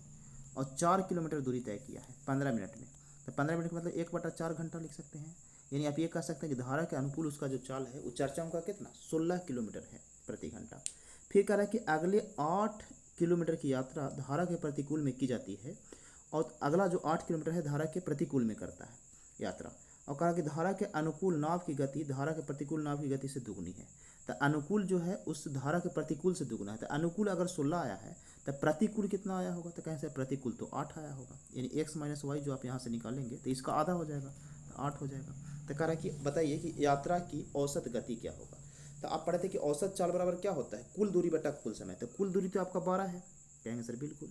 और 4 किलोमीटर दूरी तय किया है 15 मिनट में, तो 15 मिनट का मतलब 1/4 घंटा लिख सकते हैं। यानी आप ये कह सकते हैं कि धारा के अनुकूल उसका जो चाल है वो चर्चाओं का कितना 16 किलोमीटर है प्रति घंटा। फिर कह रहा है कि अगले 8 किलोमीटर की यात्रा धारा के प्रतिकूल में की जाती है और अगला जो 8 किलोमीटर है धारा के प्रतिकूल में करता है यात्रा। और कहा कि धारा के अनुकूल नाव की गति धारा के प्रतिकूल नाव की गति से दुगनी है। तो अनुकूल जो है उस धारा के प्रतिकूल से दुगना है, तो अनुकूल अगर 16 आया है तो प्रतिकूल कितना आया होगा, तो कहें से प्रतिकूल तो 8 आया होगा, यानी x - y जो आप यहाँ से निकालेंगे तो इसका आधा हो जाएगा, तो 8 हो जाएगा। तो कह रहा है कि बताइए कि यात्रा की औसत गति क्या होगा। तो आप पढ़े थे कि औसत चाल बराबर क्या होता है कुल दूरी बटा कुल समय, तो कुल दूरी तो आपका 12 है, कहेंगे सर बिल्कुल।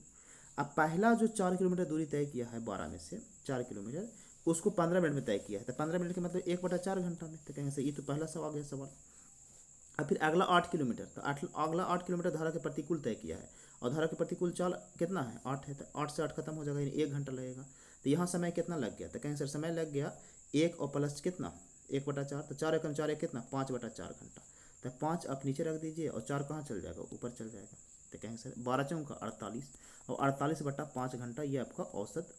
अब पहला जो 4 किलोमीटर दूरी तय किया है 12 में से 4 किलोमीटर उसको 15 मिनट में तय किया है, तो 15 मिनट के मतलब 1/4 घंटा में, तो कहेंगे सर ये तो पहला सवाल गया सवाल। अब फिर अगला 8 किलोमीटर, तो अगला 8 किलोमीटर धारा के प्रतिकूल तय किया है और धारा के प्रतिकूल चाल कितना है 8 है, तो 8 से 8 खत्म हो जाएगा, यानी 1 घंटा लगेगा। तो यहाँ समय कितना लग गया, तो कहें सर समय लग गया 1 और प्लस कितना 1/4, तो 4 एकम 4 एक कितना 5/4 घंटा। तो 5 आप नीचे रख दीजिए और 4 कहाँ चल जाएगा ऊपर चल जाएगा। तो कहें सर 12 चौका 48 और 48/5 घंटा ये आपका औसत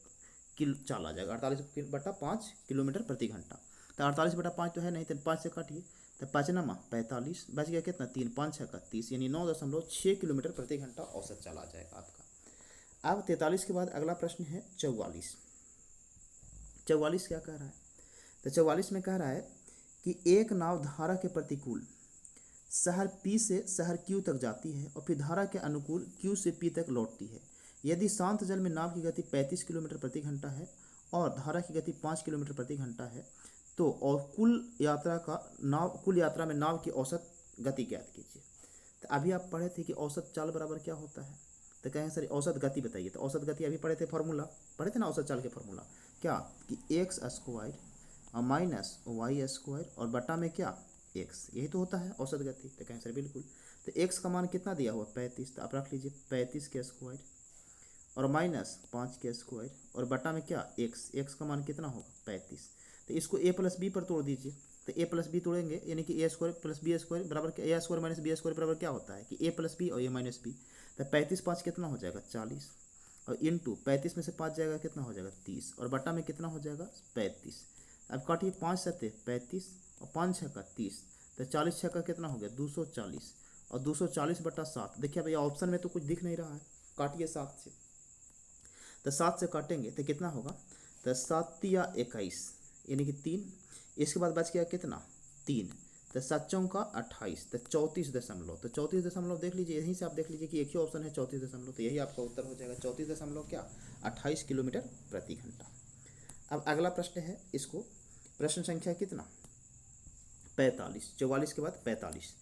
चाल आ जाएगा, 48/5 किलोमीटर प्रति घंटा। तो 48/5 तो है नहीं, तो 5 से काटिए, तो 5×9 45, बच गया कितना 3, 5×6 30, यानी 9.6 किलोमीटर प्रति घंटा औसत चाल आ जाएगा आपका। अब 43 के बाद अगला प्रश्न है 44। 44 क्या कह रहा है, तो 44 में कह रहा है कि एक नाव धारा के प्रतिकूल शहर P से शहर Q तक जाती है और फिर धारा के अनुकूल Q से P तक लौटती है। यदि शांत जल में नाव की गति 35 किलोमीटर प्रति घंटा है और धारा की गति 5 किलोमीटर प्रति घंटा है, तो और कुल यात्रा में नाव की औसत गति ज्ञात कीजिए। तो अभी आप पढ़े थे कि औसत चाल बराबर क्या होता है, तो कहें सर औसत गति बताइए। तो औसत गति अभी पढ़े थे, फॉर्मूला पढ़े थे ना औसत चाल के फॉर्मूला, क्या कि x² माइनस y² और बटा में क्या x, यही तो होता है औसत गति। तो कहें सर बिल्कुल। तो x का मान कितना दिया हुआ 35, तो आप रख लीजिए 35 के स्क्वायर और माइनस 5 के स्क्वायर और बटा में क्या x का मान कितना होगा 35। तो इसको a+b पर तोड़ दीजिए, तो a+b तोड़ेंगे यानी कि a² + b² बराबर क्या, a² - b² बराबर क्या होता है कि a+b और a - b। तो 35 5 कितना हो जाएगा 40 और इंटू 35 में से 5 जाएगा कितना हो जाएगा 30 और बटा में कितना हो जाएगा 35। अब काटिए 5 7 35 और 5 6 30, तो 40 6 कितना हो गया 240 और 240/7। देखिए भैया ऑप्शन में तो कुछ दिख नहीं रहा है, काटिए 7 से, तो 7 से काटेंगे तो कितना होगा, तो 7 या 21 यानी कि 3, इसके बाद बच गया कितना 3, तो 7 चौका 28, तो 34 दशमलव, तो 34 देख लीजिए, यहीं से आप देख लीजिए कि एक ही ऑप्शन है 34, तो यही आपका उत्तर हो जाएगा 34 क्या 28 किलोमीटर प्रति घंटा। अब अगला प्रश्न है, इसको प्रश्न संख्या कितना 45, 44 के बाद 45।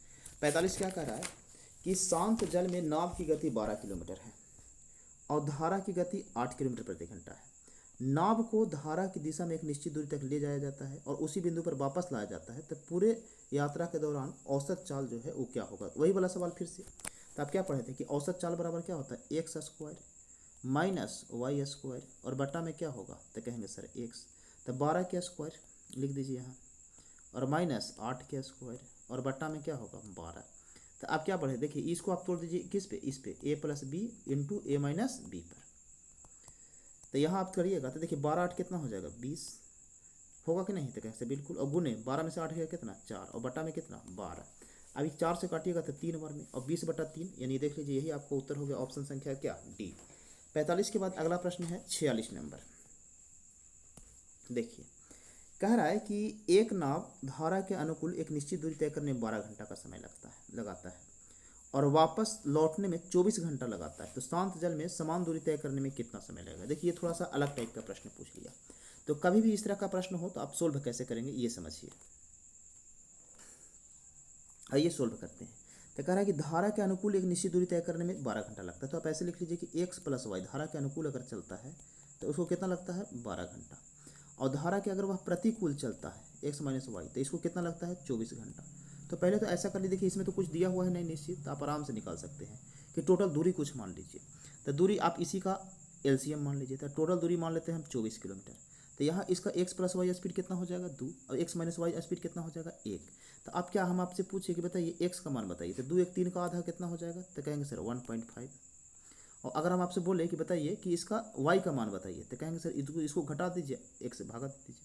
45 क्या कह रहा है कि शांत जल में नाव की गति 12 किलोमीटर है और धारा की गति 8 किलोमीटर प्रति घंटा है। नाव को धारा की दिशा में एक निश्चित दूरी तक ले जाया जाता है और उसी बिंदु पर वापस लाया जाता है, तो पूरे यात्रा के दौरान औसत चाल जो है वो क्या होगा। वही वाला सवाल फिर से, तो आप क्या पढ़े थे कि औसत चाल बराबर क्या होता है x² माइनस y² और बटा में क्या होगा, तो कहेंगे सर x, तो 12 के स्क्वायर लिख दीजिए यहाँ और माइनस 8 के स्क्वायर और बटा में क्या होगा 12। तो आप क्या पढ़े, देखिए इसको आप तोड़ दीजिए किस पे, इस पे a+b इंटू a - b पर। तो यहाँ आप करिएगा तो देखिए 12 8 कितना हो जाएगा 20 होगा कि नहीं, तो कैसे बिल्कुल, और गुने 12 में से 8 गया कितना 4 और बटा में कितना 12। अभी 4 से काटिएगा तो 3 बार में और 20/3, यानी देख लीजिए यही आपको उत्तर हो गया ऑप्शन संख्या क्या डी। 45 के बाद अगला प्रश्न है 46 नंबर। देखिए कह रहा है कि एक नाव धारा के अनुकूल एक निश्चित दूरी तय करने में 12 घंटा का समय लगाता है और वापस लौटने में 24 घंटा लगाता है, तो शांत जल में समान दूरी तय करने में कितना समय लगेगा। देखिए ये थोड़ा सा अलग टाइप का प्रश्न पूछ लिया, तो कभी भी इस तरह का प्रश्न हो तो आप सोल्व कैसे करेंगे ये समझिए। आइए सोल्व करते हैं। तो कह रहा है कि धारा के अनुकूल एक निश्चित दूरी तय करने में 12 घंटा लगता है, तो आप ऐसे लिख लीजिए कि x + y धारा के अनुकूल अगर चलता है तो उसको कितना लगता है 12 घंटा, और धारा के अगर वह प्रतिकूल चलता है x - y तो इसको कितना लगता है 24 घंटा। तो पहले तो ऐसा कर लीजिए, देखिए इसमें तो कुछ दिया हुआ है नहीं निश्चित, तो आप आराम से निकाल सकते हैं कि टोटल दूरी कुछ मान लीजिए। तो दूरी आप इसी का LCM मान लीजिए, तो टोटल दूरी मान लेते हैं हम 24 किलोमीटर। तो यहाँ इसका x + y स्पीड कितना हो जाएगा 2 और x - y स्पीड कितना हो जाएगा 1। तो अब क्या हम आपसे पूछे कि बताइए x का मान बताइए, तो 2 1 3 का आधा कितना हो जाएगा, तो कहेंगे सर 1.5। और अगर हम आपसे बोले कि बताइए कि इसका y का मान बताइए, तो कहेंगे सर इसको घटा दीजिए, 1 से भागा दीजिए,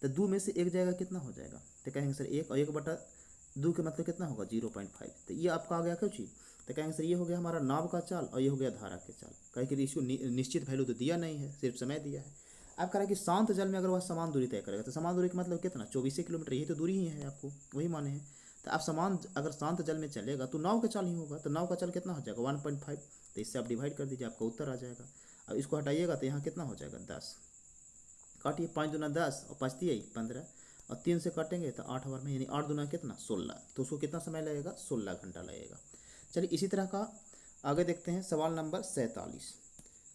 तो 2 में से 1 जाएगा कितना हो जाएगा, तो कहेंगे सर 1 और 1/2 के मतलब कितना होगा 0.5। तो ये आपका आ गया क्या चीज़, तो कहेंगे सर ये हो गया हमारा नाव का चाल और ये हो गया धारा के चाल। कहें कि इसको निश्चित वैल्यू तो दिया नहीं है, सिर्फ समय दिया है। अब कह रहा है कि शांत जल में अगर वह समान दूरी तय करेगा, तो समान दूरी का मतलब कितना 24 किलोमीटर, यही तो दूरी ही है, आपको वही माने हैं। तो आप अगर शांत जल में चलेगा तो नाव का चाल ही होगा, तो नाव का चाल कितना हो जाएगा 1.5, तो इससे आप डिवाइड कर दीजिए, आपका उत्तर आ जाएगा। अब इसको हटाइएगा तो यहाँ कितना हो जाएगा 10, काटिए 5 दूना 10 और 5 3 15 और 3 से काटेंगे तो 8 बार में, यानी 8 दूना कितना 16, तो उसको कितना समय लगेगा 16 घंटा लगेगा। चलिए इसी तरह का आगे देखते हैं सवाल नंबर 47।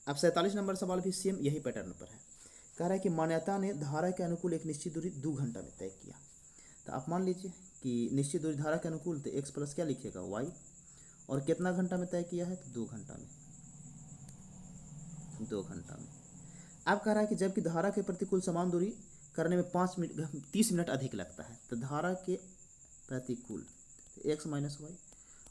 अब 47 नंबर सवाल भी सेम यही पैटर्न पर है। कह रहा है कि मान्यता ने धारा के अनुकूल एक निश्चित दूरी 2 घंटा में तय किया। तो आप मान लीजिए कि निश्चित दूरी धारा के अनुकूल, तो x प्लस क्या लिखिएगा y, और कितना घंटा में तय किया है तो 2 घंटा में, 2 घंटा में। अब कह रहा है कि जबकि धारा के प्रतिकूल समान दूरी करने में 30 मिनट अधिक लगता है, तो धारा के प्रतिकूल तो x - y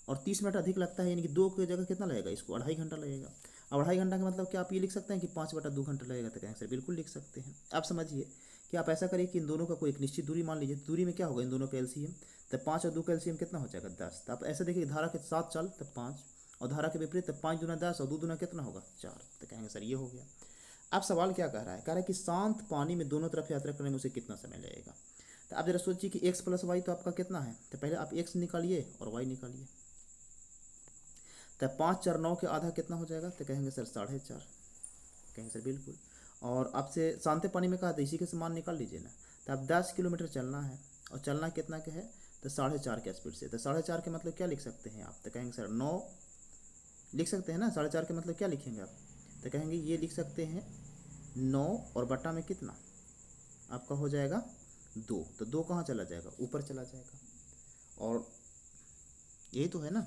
और 30 मिनट अधिक लगता है, यानी कि 2 की जगह कितना लगेगा इसको 2.5 घंटा लगेगा। अब 2.5 घंटा का मतलब क्या आप ये लिख सकते हैं कि 5/2 घंटा लगेगा, तो कहेंगे सर बिल्कुल लिख सकते हैं। आप समझिए कि आप ऐसा करिए कि इन दोनों का कोई एक निश्चित दूरी मान लीजिए, दूरी में क्या होगा इन दोनों का एलसीएम, तो 5 और 2 का एलसीएम कितना हो जाएगा 10। तो आप ऐसे देखिए धारा के साथ चल तो 5 और धारा के विपरीत तो 5 दूना 10 और 2 दूना कितना होगा 4, तो कहेंगे सर ये हो गया। अब सवाल क्या कह रहा है, कह रहा है कि शांत पानी में दोनों तरफ यात्रा करने में उसे कितना समय लगेगा। तो आप जरा सोचिए कि x + y तो आपका कितना है, तो पहले आप x निकालिए और y निकालिए। तो 5 4 9 के आधा कितना हो जाएगा, तो कहेंगे सर 4.5, कहेंगे सर बिल्कुल। और आपसे शांत पानी में कहा था इसी के समान निकाल लीजिए ना। तो अब 10 किलोमीटर चलना है और चलना कितना के है, तो 4.5 के स्पीड से। तो 4.5 के मतलब क्या लिख सकते हैं आप, तो कहेंगे सर 9 लिख सकते हैं ना। 4.5 के मतलब क्या लिखेंगे आप, तो कहेंगे ये लिख सकते हैं 9 और बटा में कितना आपका हो जाएगा 2। तो 2 कहाँ चला जाएगा, ऊपर चला जाएगा, और यही तो है ना,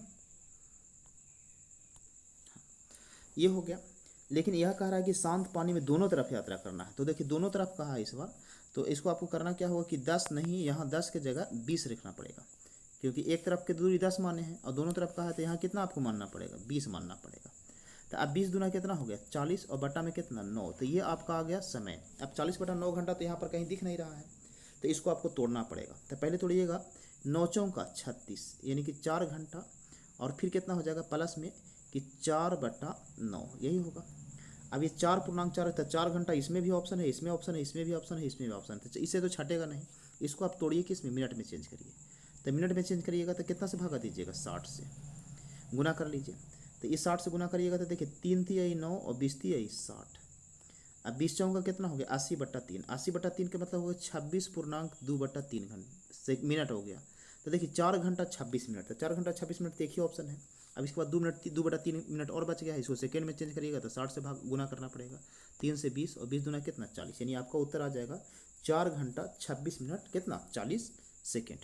ये हो गया। लेकिन यह कह रहा है कि शांत पानी में दोनों तरफ यात्रा करना है। तो देखिए दोनों तरफ कहा है इस बार, तो इसको आपको करना क्या होगा कि 10 नहीं, यहाँ 10 की जगह 20 लिखना पड़ेगा, क्योंकि एक तरफ की दूरी 10 माने हैं और दोनों तरफ कहा है, तो यहाँ कितना आपको मानना पड़ेगा 20 मानना पड़ेगा। तो अब 20 दूना कितना हो गया 40 और बटा में कितना 9, तो ये आपका आ गया समय। अब 40/9 घंटा तो यहाँ पर कहीं दिख नहीं रहा है, तो इसको आपको तोड़ना पड़ेगा। तो पहले तोड़िएगा 9 चौका 36 यानी कि 4 घंटा, और फिर कितना हो जाएगा प्लस में कि 4/9 यही होगा। अब ये 4.4 है तो 4 घंटा इसमें भी ऑप्शन है, इसमें ऑप्शन है, इसमें भी ऑप्शन है, इसमें भी ऑप्शन है, तो इससे तो छटेगा नहीं। इसको आप तोड़िए कि इसमें मिनट में चेंज करिए। तो मिनट में चेंज करिएगा तो कितना से भागा दीजिएगा 60 से गुना कर लीजिए। तो इस 60 से गुना करिएगा तो देखिए 3 × 3 = 9 और 20 × 3 = 60। अब 20 चौका कितना हो गया 80/3, 80/3 का मतलब हो गया 26.2/3 घंटे मिनट हो गया। तो देखिए 4 घंटा 26 मिनट, तो 4 घंटा 26 मिनट तो एक ही ऑप्शन है। अब इसके बाद 2 मिनट और बच गया है, इसको सेकेंड में चेंज करिएगा तो 60 से भाग गुना करना पड़ेगा, 3 से 20 और 20 दूना कितना 40, यानी आपका उत्तर आ जाएगा 4 घंटा 26 मिनट कितना 40 सेकेंड।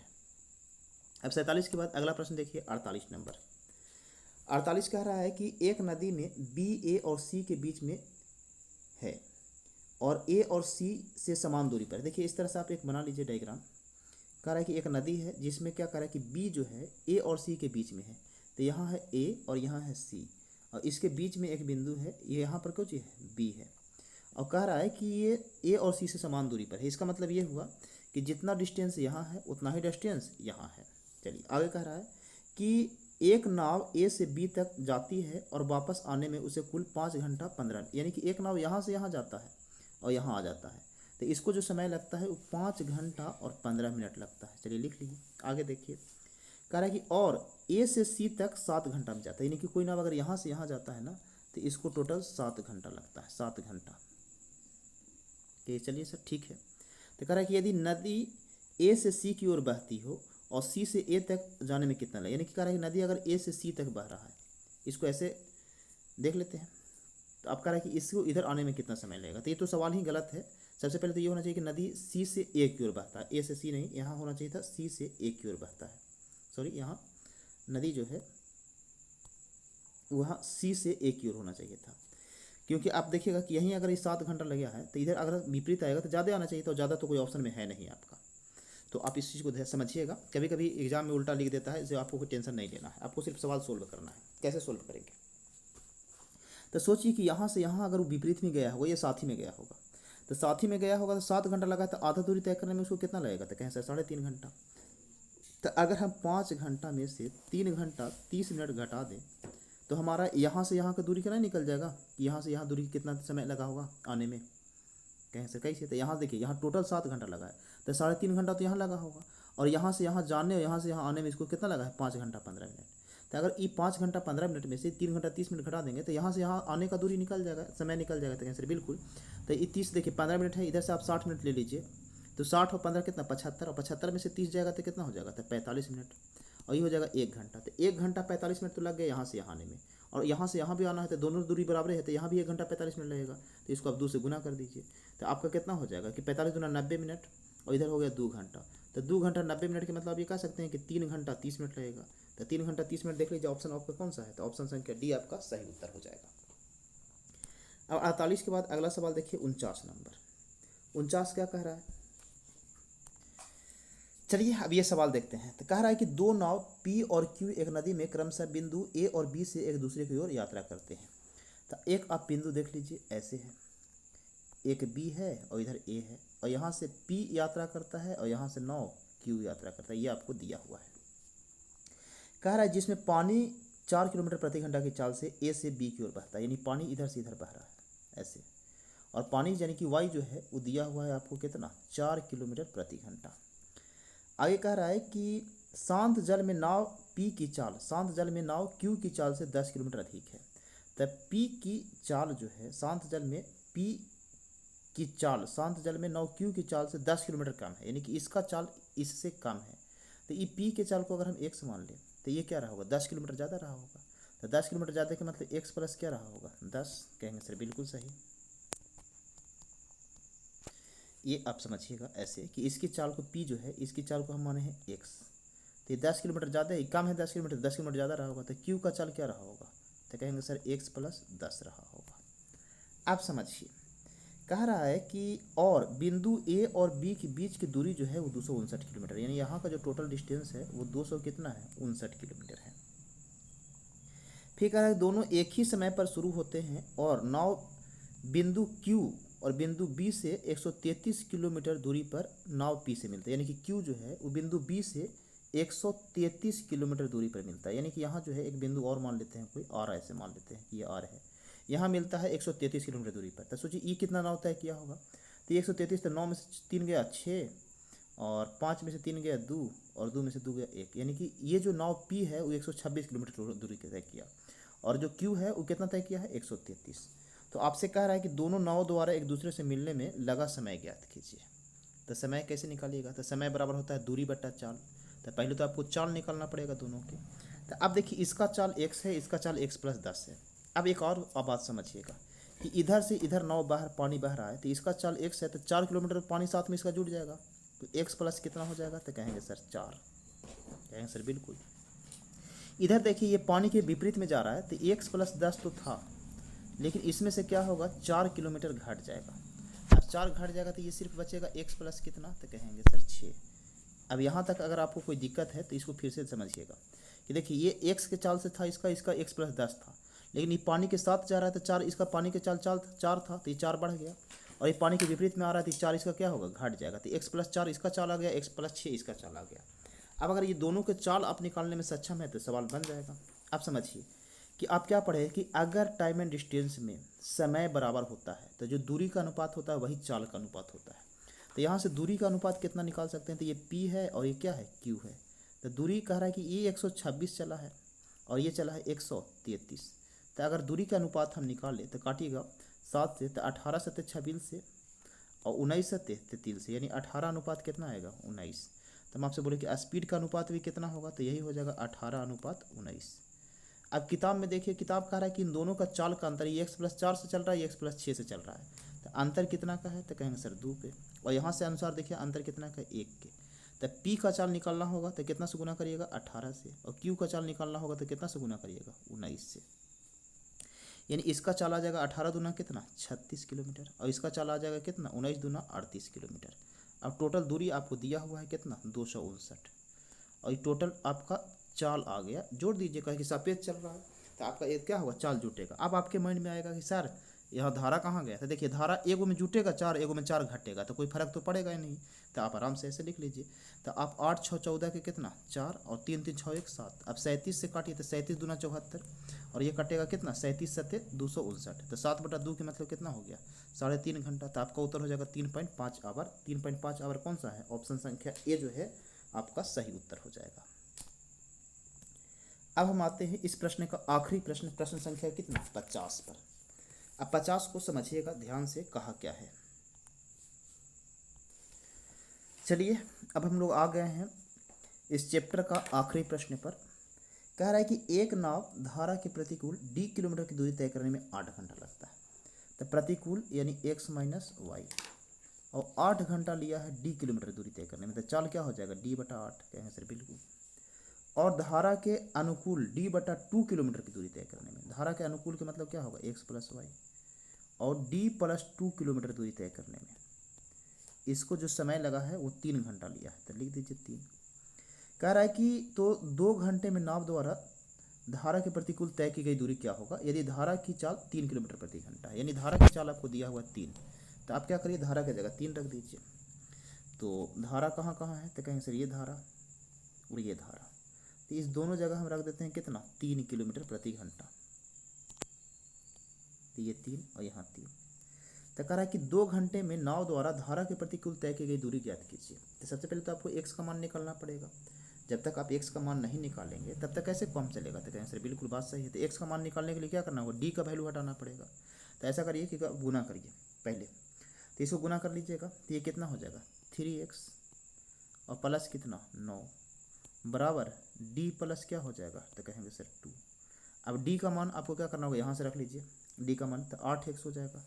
अब 47 के बाद अगला प्रश्न देखिए 48 नंबर। 48 कह रहा है कि एक नदी में बी ए और सी के बीच में है और ए और सी से समान दूरी पर। देखिए इस तरह से आप एक बना लीजिए डायग्राम। कह रहा है कि एक नदी है जिसमें क्या कह रहा है कि बी जो है ए और सी के बीच में है, तो यहाँ है ए और यहाँ है सी और इसके बीच में एक बिंदु है, ये यहाँ पर कुछ है बी है, और कह रहा है कि ये ए और सी से समान दूरी पर है। इसका मतलब ये हुआ कि जितना डिस्टेंस यहाँ है उतना ही डिस्टेंस यहाँ है। चलिए आगे कह रहा है कि एक नाव ए से बी तक जाती है और वापस आने में उसे कुल 5 घंटा 15 यानी कि एक नाव यहाँ से यहाँ जाता है और यहाँ आ जाता है, तो इसको जो समय लगता है वो 5 घंटा और 15 मिनट लगता है। चलिए लिख लीजिए, आगे देखिए। कह रहा है कि और ए से सी तक 7 घंटा में जाता है, यानी कि कोई नाव अगर यहाँ से यहाँ जाता है ना तो इसको टोटल 7 घंटा लगता है, 7 घंटा। ये चलिए सर ठीक है। तो कह रहा है कि यदि नदी ए से सी की ओर बहती हो और सी से ए तक जाने में कितना लगे, यानी कि कह रहा है कि नदी अगर ए से सी तक बह रहा है, इसको ऐसे देख लेते हैं, तो आप कह रहा है कि इसको इधर आने में कितना समय लगेगा। तो ये तो सवाल ही गलत है। सबसे पहले तो ये होना चाहिए कि नदी सी से ए की ओर बहता है, ए से सी नहीं, यहाँ होना चाहिए था सी से ए की ओर बहता है। सॉरी, यहाँ नदी जो है वहाँ सी से ए की ओर होना चाहिए था, क्योंकि आप देखिएगा कि यहीं अगर ये 7 घंटा लगा है तो इधर अगर विपरीत आएगा तो ज़्यादा आना चाहिए, तो ज़्यादा तो कोई ऑप्शन में है नहीं आपका। तो आप इस चीज़ को समझिएगा, कभी कभी एग्जाम में उल्टा लिख देता है, इससे आपको कोई टेंशन नहीं लेना है, आपको सिर्फ सवाल सोल्व करना है। कैसे सोल्व करेंगे, तो सोचिए कि यहाँ से यहाँ अगर वो विपरीत में गया होगा, ये साथी में गया होगा, तो साथी में गया होगा तो 7 घंटा लगा, तो आधा दूरी तय करने में उसको कितना लगेगा, तो कहें सर 3.5 घंटा। तो अगर हम 5 घंटा में से 3 घंटा 30 मिनट घटा दें तो हमारा यहाँ से यहाँ का दूरी कितना निकल जाएगा, कि यहाँ से यहाँ दूरी कितना समय लगा होगा आने में, कहें सर कैसे। तो यहाँ देखिए यहाँ टोटल 7 घंटा लगा है, तो 3.5 घंटा तो यहाँ लगा होगा, और यहाँ से यहाँ जाने और यहाँ से यहाँ आने में इसको कितना लगा है 5 घंटा 15 मिनट। तो अगर ये 5 घंटा 15 मिनट में से 3 घंटा 30 मिनट घटा देंगे तो यहाँ से यहाँ आने का दूरी निकल जाएगा, समय निकल जाएगा। तो सर बिल्कुल। तो ये 30 देखिए 15 मिनट है, इधर से आप 60 मिनट ले लीजिए, तो 60 और 15 कितना 75, और 75 में से 30 जाएगा तो कितना हो जाएगा, तो 45 मिनट, और ये हो जाएगा 1 घंटा। तो 1 घंटा 45 मिनट तो लग गया यहाँ से यहाँ आने में, और यहाँ से यहाँ भी आना है, तो दोनों दूरी बराबर है, तो यहाँ भी 1 घंटा 45 मिनट लगेगा। तो इसको आप 2 से गुना कर दीजिए, तो आपका कितना हो जाएगा कि 45 दूना 90 मिनट, और इधर हो गया 2 घंटा। तो 2 घंटा 90 मिनट के मतलब आप ये कह सकते हैं कि 3 घंटा 30 मिनट लगेगा। तो 3 घंटा 30 मिनट देख लीजिए ऑप्शन आपका कौन सा है, तो ऑप्शन संख्या डी आपका सही उत्तर हो जाएगा। अब 48 के बाद अगला सवाल देखिए 49 नंबर। 49 क्या कह रहा है, चलिए अब ये सवाल देखते हैं। तो कह रहा है कि 2 नाव P और Q एक नदी में क्रमशः बिंदु A और B से एक दूसरे की ओर यात्रा करते हैं। तो तो एक आप बिंदु देख लीजिए, ऐसे है, एक बी है और इधर ए है, और यहाँ से पी यात्रा करता है और यहाँ से 9 क्यू यात्रा करता है। ये आपको दिया हुआ है। कह रहा है जिसमें पानी 4 किलोमीटर प्रति घंटा की चाल से ए से बी की ओर बहता है, यानी पानी इधर से इधर बह रहा है ऐसे, और पानी यानी कि वाई जो है वो दिया हुआ है आपको कितना, 4 किलोमीटर प्रति घंटा। आगे कह रहा है कि शांत जल में नाव पी की चाल, शांत जल में नाव क्यू की चाल से 10 किलोमीटर अधिक है। तब पी की चाल जो है शांत जल में पी की चाल, शांत जल में नाव क्यू की चाल से 10 किलोमीटर कम है, यानी कि इसका चाल इससे कम है। तो ये पी के चाल को अगर हम एक्स मान लें तो ये क्या रहा होगा, 10 किलोमीटर ज़्यादा रहा होगा। तो 10 किलोमीटर ज़्यादा का मतलब एक्स प्लस क्या रहा होगा, 10। कहेंगे सर बिल्कुल सही। ये आप समझिएगा ऐसे कि इसकी चाल को पी जो है, इसकी चाल को हम माने हैं एक्स, तो ये 10 किलोमीटर ज़्यादा है, कम है 10 किलोमीटर, 10 किलोमीटर ज़्यादा रहा होगा। तो क्यू का चाल क्या रहा होगा, तो कहेंगे सर एक्स प्लस 10 रहा होगा। आप समझिए, कह रहा है कि और बिंदु ए और बी के बीच की दूरी जो है वो 259 किलोमीटर, यानी यहाँ का जो टोटल डिस्टेंस है वो 200 कितना है, 59 किलोमीटर है। फिर कह रहा है दोनों एक ही समय पर शुरू होते हैं और नाव बिंदु क्यू और बिंदु बी से 133 किलोमीटर दूरी पर नाव पी से मिलता है, यानी कि क्यू जो है वो बिंदु बी से 133 किलोमीटर दूरी पर मिलता है। यानी कि यहाँ जो है एक बिंदु और मान लेते हैं, कोई आर ऐसे मान लेते हैं कि ये आर है, यहाँ मिलता है 133 किलोमीटर दूरी पर। तो सोचिए ये कितना नाव तय किया होगा, तो 133, तो 9 में से 3 गया 6, और 5 में से 3 गया 2, और 2 में से 2 गया 1, यानी कि ये जो नाव पी है वो 126 किलोमीटर दूरी तय किया, और जो क्यू है वो कितना तय किया है, 133। तो आपसे कह रहा है कि दोनों नाव द्वारा एक दूसरे से मिलने में लगा समय ज्ञात कीजिए। तो समय कैसे निकालिएगा, तो समय बराबर होता है दूरी बट्टा चाल। तो पहले तो आपको चाल निकालना पड़ेगा दोनों की। तो अब देखिए इसका चाल x है, इसका चाल x प्लस 10 है। अब एक और बात समझिएगा कि इधर से इधर नाव बाहर पानी बह रहा है, तो इसका चाल x है, तो 4 किलोमीटर पानी साथ में इसका जुड़ जाएगा, तो x प्लस कितना हो जाएगा, तो कहेंगे सर 4। कहेंगे सर बिल्कुल। इधर देखिए ये पानी के विपरीत में जा रहा है, तो x प्लस 10 तो था, लेकिन इसमें से क्या होगा, 4 किलोमीटर घट जाएगा। अब 4 घट जाएगा तो ये सिर्फ बचेगा x प्लस कितना, तो कहेंगे सर 6। अब यहाँ तक अगर आपको कोई दिक्कत है तो इसको फिर से समझिएगा कि देखिए ये x के चाल से था, इसका x प्लस 10 था, लेकिन ये पानी के साथ जा रहा है तो 4, इसका पानी के चाल 4 था, तो ये 4 बढ़ गया, और ये पानी के विपरीत में आ रहा है तो 4 इसका क्या होगा, घट जाएगा। तो x प्लस 4 इसका चाल आ गया, x प्लस 6 इसका चाल आ गया। अब अगर ये दोनों के चाल आप निकालने में सक्षम है तो सवाल बन जाएगा। आप समझिए कि आप क्या पढ़े कि अगर टाइम एंड डिस्टेंस में समय बराबर होता है तो जो दूरी का अनुपात होता है वही चाल का अनुपात होता है। तो यहाँ से दूरी का अनुपात कितना निकाल सकते हैं, तो ये p है और ये क्या है, q है। तो दूरी कह रहा है कि ये 126 चला है और ये चला है 133। तो अगर दूरी का अनुपात हम निकाल ले तो काटिएगा 7 से, तो 18 से 26 से, और 19 से 33 से, यानी 18 अनुपात कितना आएगा, 19। तो हम आपसे बोले कि स्पीड का अनुपात भी कितना होगा, तो यही हो जाएगा 18 अनुपात 19। अब किताब में देखिए, किताब कह रहा है कि इन दोनों का चाल का अंतर, ये x प्लस 4 से चल रहा है, ये x प्लस 6 से चल रहा है, तो अंतर कितना का है, तो कहेंगे सर 2 पे। और यहाँ से अनुसार देखिए अंतर कितना का है, 1 के। तो p का चाल निकालना होगा तो कितना से गुना करिएगा, 18 से, और q का चाल निकालना होगा तो कितना से गुना करिएगा, 19 से। यानी इसका चाल आ जाएगा 18 दूना कितना, 36 किलोमीटर, और इसका चाल आ जाएगा कितना, 19 दूना 38 किलोमीटर। अब टोटल दूरी आपको दिया हुआ है कितना, 259, और ये टोटल आपका चाल आ गया। जोड़ दीजिए, कहे कि सफ़ेद चल रहा है तो आपका ये क्या होगा, चाल जुटेगा। अब आपके माइंड में आएगा कि सर यहाँ धारा कहाँ गया, तो देखिए धारा एगो में जुटेगा 4, एगो में 4 घटेगा, तो कोई फर्क तो पड़ेगा ही नहीं। तो आप आराम से ऐसे लिख लीजिए। तो आप 8 6 14 के कितना, 4, और 3 3 6 1 7। अब 37 से काटिए तो 37 दूना 74, और ये कटेगा कितना, 37 7 259। तो 7/2 के मतलब कितना हो गया, 3.5 घंटा। तो आपका उत्तर हो जाएगा 3.5 आवर। 3.5 आवर कौन सा है, ऑप्शन संख्या ए जो है आपका सही उत्तर हो जाएगा। अब हम आते हैं इस प्रश्न का आखिरी प्रश्न, प्रश्न संख्या कितना, 50 पर। अब 50 को समझिएगा ध्यान से, कहा क्या है। चलिए अब हम लोग आ गए हैं इस चैप्टर का आखिरी प्रश्न पर। कह रहा है कि एक नाव धारा के प्रतिकूल d किलोमीटर की दूरी तय करने में 8 घंटा लगता है। तो प्रतिकूल यानी x माइनस वाई, और 8 घंटा लिया है d किलोमीटर दूरी तय करने में, तो चाल क्या हो जाएगा, d/8। कहेंगे सर बिल्कुल। और धारा के अनुकूल d/2 किलोमीटर की दूरी तय करने में, धारा के अनुकूल के मतलब क्या होगा, x प्लस वाई, और d+2 किलोमीटर दूरी तय करने में इसको जो समय लगा है वो 3 घंटा लिया है, तो लिख दीजिए 3। कह रहा है कि तो 2 घंटे में नाव द्वारा धारा के प्रतिकूल तय की गई दूरी क्या होगा। यदि धारा की चाल 3 किलोमीटर प्रति घंटा है, यानी धारा की चाल आपको दिया हुआ 3, तो आप क्या करिए, धारा की जगह 3 रख दीजिए। तो धारा कहाँ कहाँ है, तो कहेंगे सर ये धारा और ये धारा, तो इस दोनों जगह हम रख देते हैं कितना, 3 किलोमीटर प्रति घंटा। तो ये 3 और यहाँ 3। तो कह रहा है कि 2 घंटे में नाव द्वारा धारा के प्रतिकूल तय की गई दूरी ज्ञात कीजिए। तो सबसे पहले तो आपको x का मान निकालना पड़ेगा। जब तक आप x का मान नहीं निकालेंगे तब तक कैसे काम चलेगा। तो कहें सर बिल्कुल बात सही है। तो x का मान निकालने के लिए क्या करना होगा, d का वैल्यू हटाना पड़ेगा। तो ऐसा करिए कि गुना करिए पहले, तो इसको गुना कर लीजिएगा। तो ये कितना हो जाएगा, 3x और प्लस कितना 9 बराबर d प्लस क्या हो जाएगा, तो कहेंगे सर 2। अब d का मान आपको क्या करना होगा, यहाँ से रख लीजिए d का मान, तो 8x हो जाएगा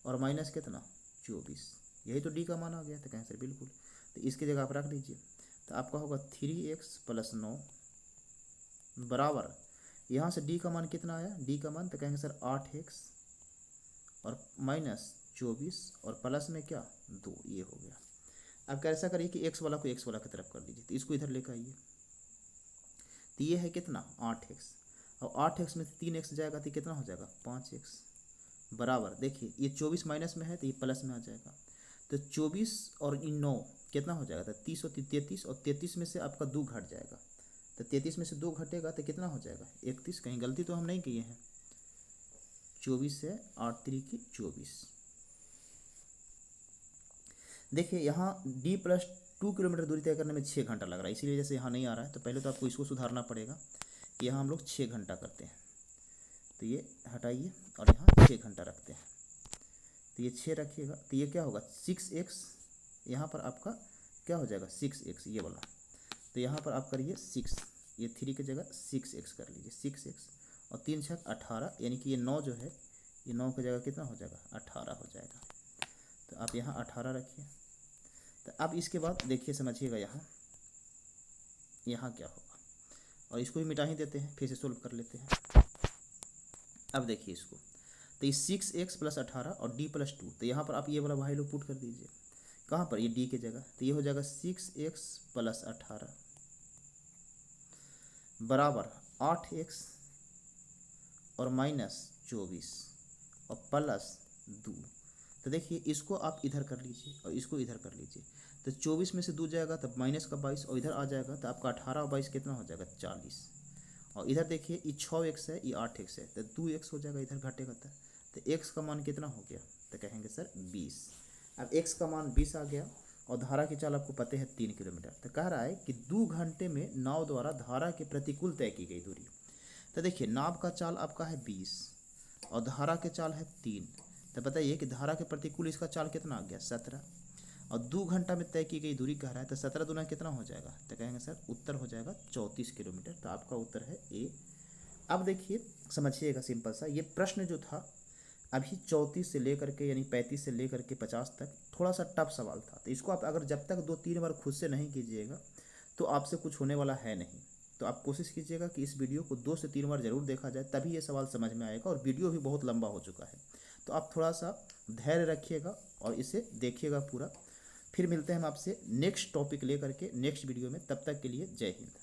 और माइनस कितना 24, यही तो d का मान आ गया। तो कहें सर बिल्कुल, तो इसकी जगह आप रख दीजिए। तो आपका होगा 3x प्लस 9 बराबर, यहाँ से d का मान कितना आया, d का मान, तो कहेंगे सर 8x और माइनस 24 और प्लस में क्या 2, ये हो गया। अब कैसा करिए कि x वाला को x वाला की तरफ कर लीजिए, तो इसको इधर लेकर आइए। तो ये है कितना 8x, और 8x में 3x जाएगा तो कितना हो जाएगा 5x बराबर, देखिए ये 24 माइनस में है तो ये प्लस में आ जाएगा। तो 24 और 9 कितना हो जाएगा, तो 30 और 33, और 33 में से आपका 2 घट जाएगा। तो 33 में से 2 घटेगा तो कितना हो जाएगा 31। कहीं गलती तो हम नहीं किए हैं, 24 से 8 3 की 24। देखिए यहाँ d प्लस 2 किलोमीटर दूरी तय करने में 6 घंटा लग रहा है, इसीलिए जैसे यहाँ नहीं आ रहा है। तो पहले तो आपको इसको सुधारना पड़ेगा कि यहाँ हम लोग 6 घंटा करते हैं। तो ये हटाइए और यहाँ 6 घंटा रखते हैं। तो ये 6 रखिएगा, तो ये क्या होगा 6x, यहाँ पर आपका क्या हो जाएगा 6x ये वाला। तो यहाँ पर आप करिए 6, ये 3 की जगह 6x कर लीजिए, 6x और 3 छक 18, यानी कि ये 9 जो है, ये 9 की जगह कितना हो जाएगा 18 हो जाएगा। तो आप यहाँ 18 रखिए। तो अब इसके बाद देखिए समझिएगा यहाँ क्या होगा, और इसको भी मिटा ही देते हैं, फिर से सोल्व कर लेते हैं। अब देखिए इसको, तो ये 6x प्लस 18 और d प्लस 2, तो यहाँ पर आप ये वाला वैल्यू पुट कर दीजिए, कहाँ पर, ये d की जगह। तो ये हो जाएगा 6x प्लस 18 बराबर 8x और माइनस 24 और प्लस 2। तो देखिए इसको आप इधर कर लीजिए और इसको इधर कर लीजिए। तो 24 में से 2 जाएगा तब माइनस का 22 और इधर आ जाएगा, तो आपका 18 और 22 कितना हो जाएगा 40। और इधर देखिए ये 6x है, ये 8x है, तो 2x हो जाएगा, इधर घटेगा। तो x का मान कितना हो गया, तो कहेंगे सर 20। अब x का मान 20 आ गया और धारा की चाल आपको पता है 3 किलोमीटर। तो कह रहा है कि 2 घंटे में नाव द्वारा धारा के प्रतिकूल तय की गई दूरी। तो देखिए नाव का चाल आपका है 20 और धारा के चाल है 3, तो बताइए कि धारा के प्रतिकूल इसका चाल कितना आ गया 17, और 2 घंटा में तय की गई दूरी कह रहा है, तो 17 दूना कितना हो जाएगा, तो कहेंगे सर उत्तर हो जाएगा 34 किलोमीटर। तो आपका उत्तर है ए। अब देखिए समझिएगा सिंपल सा, ये प्रश्न जो था अभी 34 से लेकर के यानी 35 से लेकर के 50 तक थोड़ा सा टफ सवाल था। तो इसको आप अगर जब तक 2-3 बार खुद से नहीं कीजिएगा तो आपसे कुछ होने वाला है नहीं। तो आप कोशिश कीजिएगा कि इस वीडियो को 2 से 3 बार ज़रूर देखा जाए, तभी ये सवाल समझ में आएगा। और वीडियो भी बहुत लंबा हो चुका है, तो आप थोड़ा सा धैर्य रखिएगा और इसे देखिएगा पूरा। फिर मिलते हैं हम आपसे नेक्स्ट टॉपिक लेकर के नेक्स्ट वीडियो में, तब तक के लिए जय हिंद।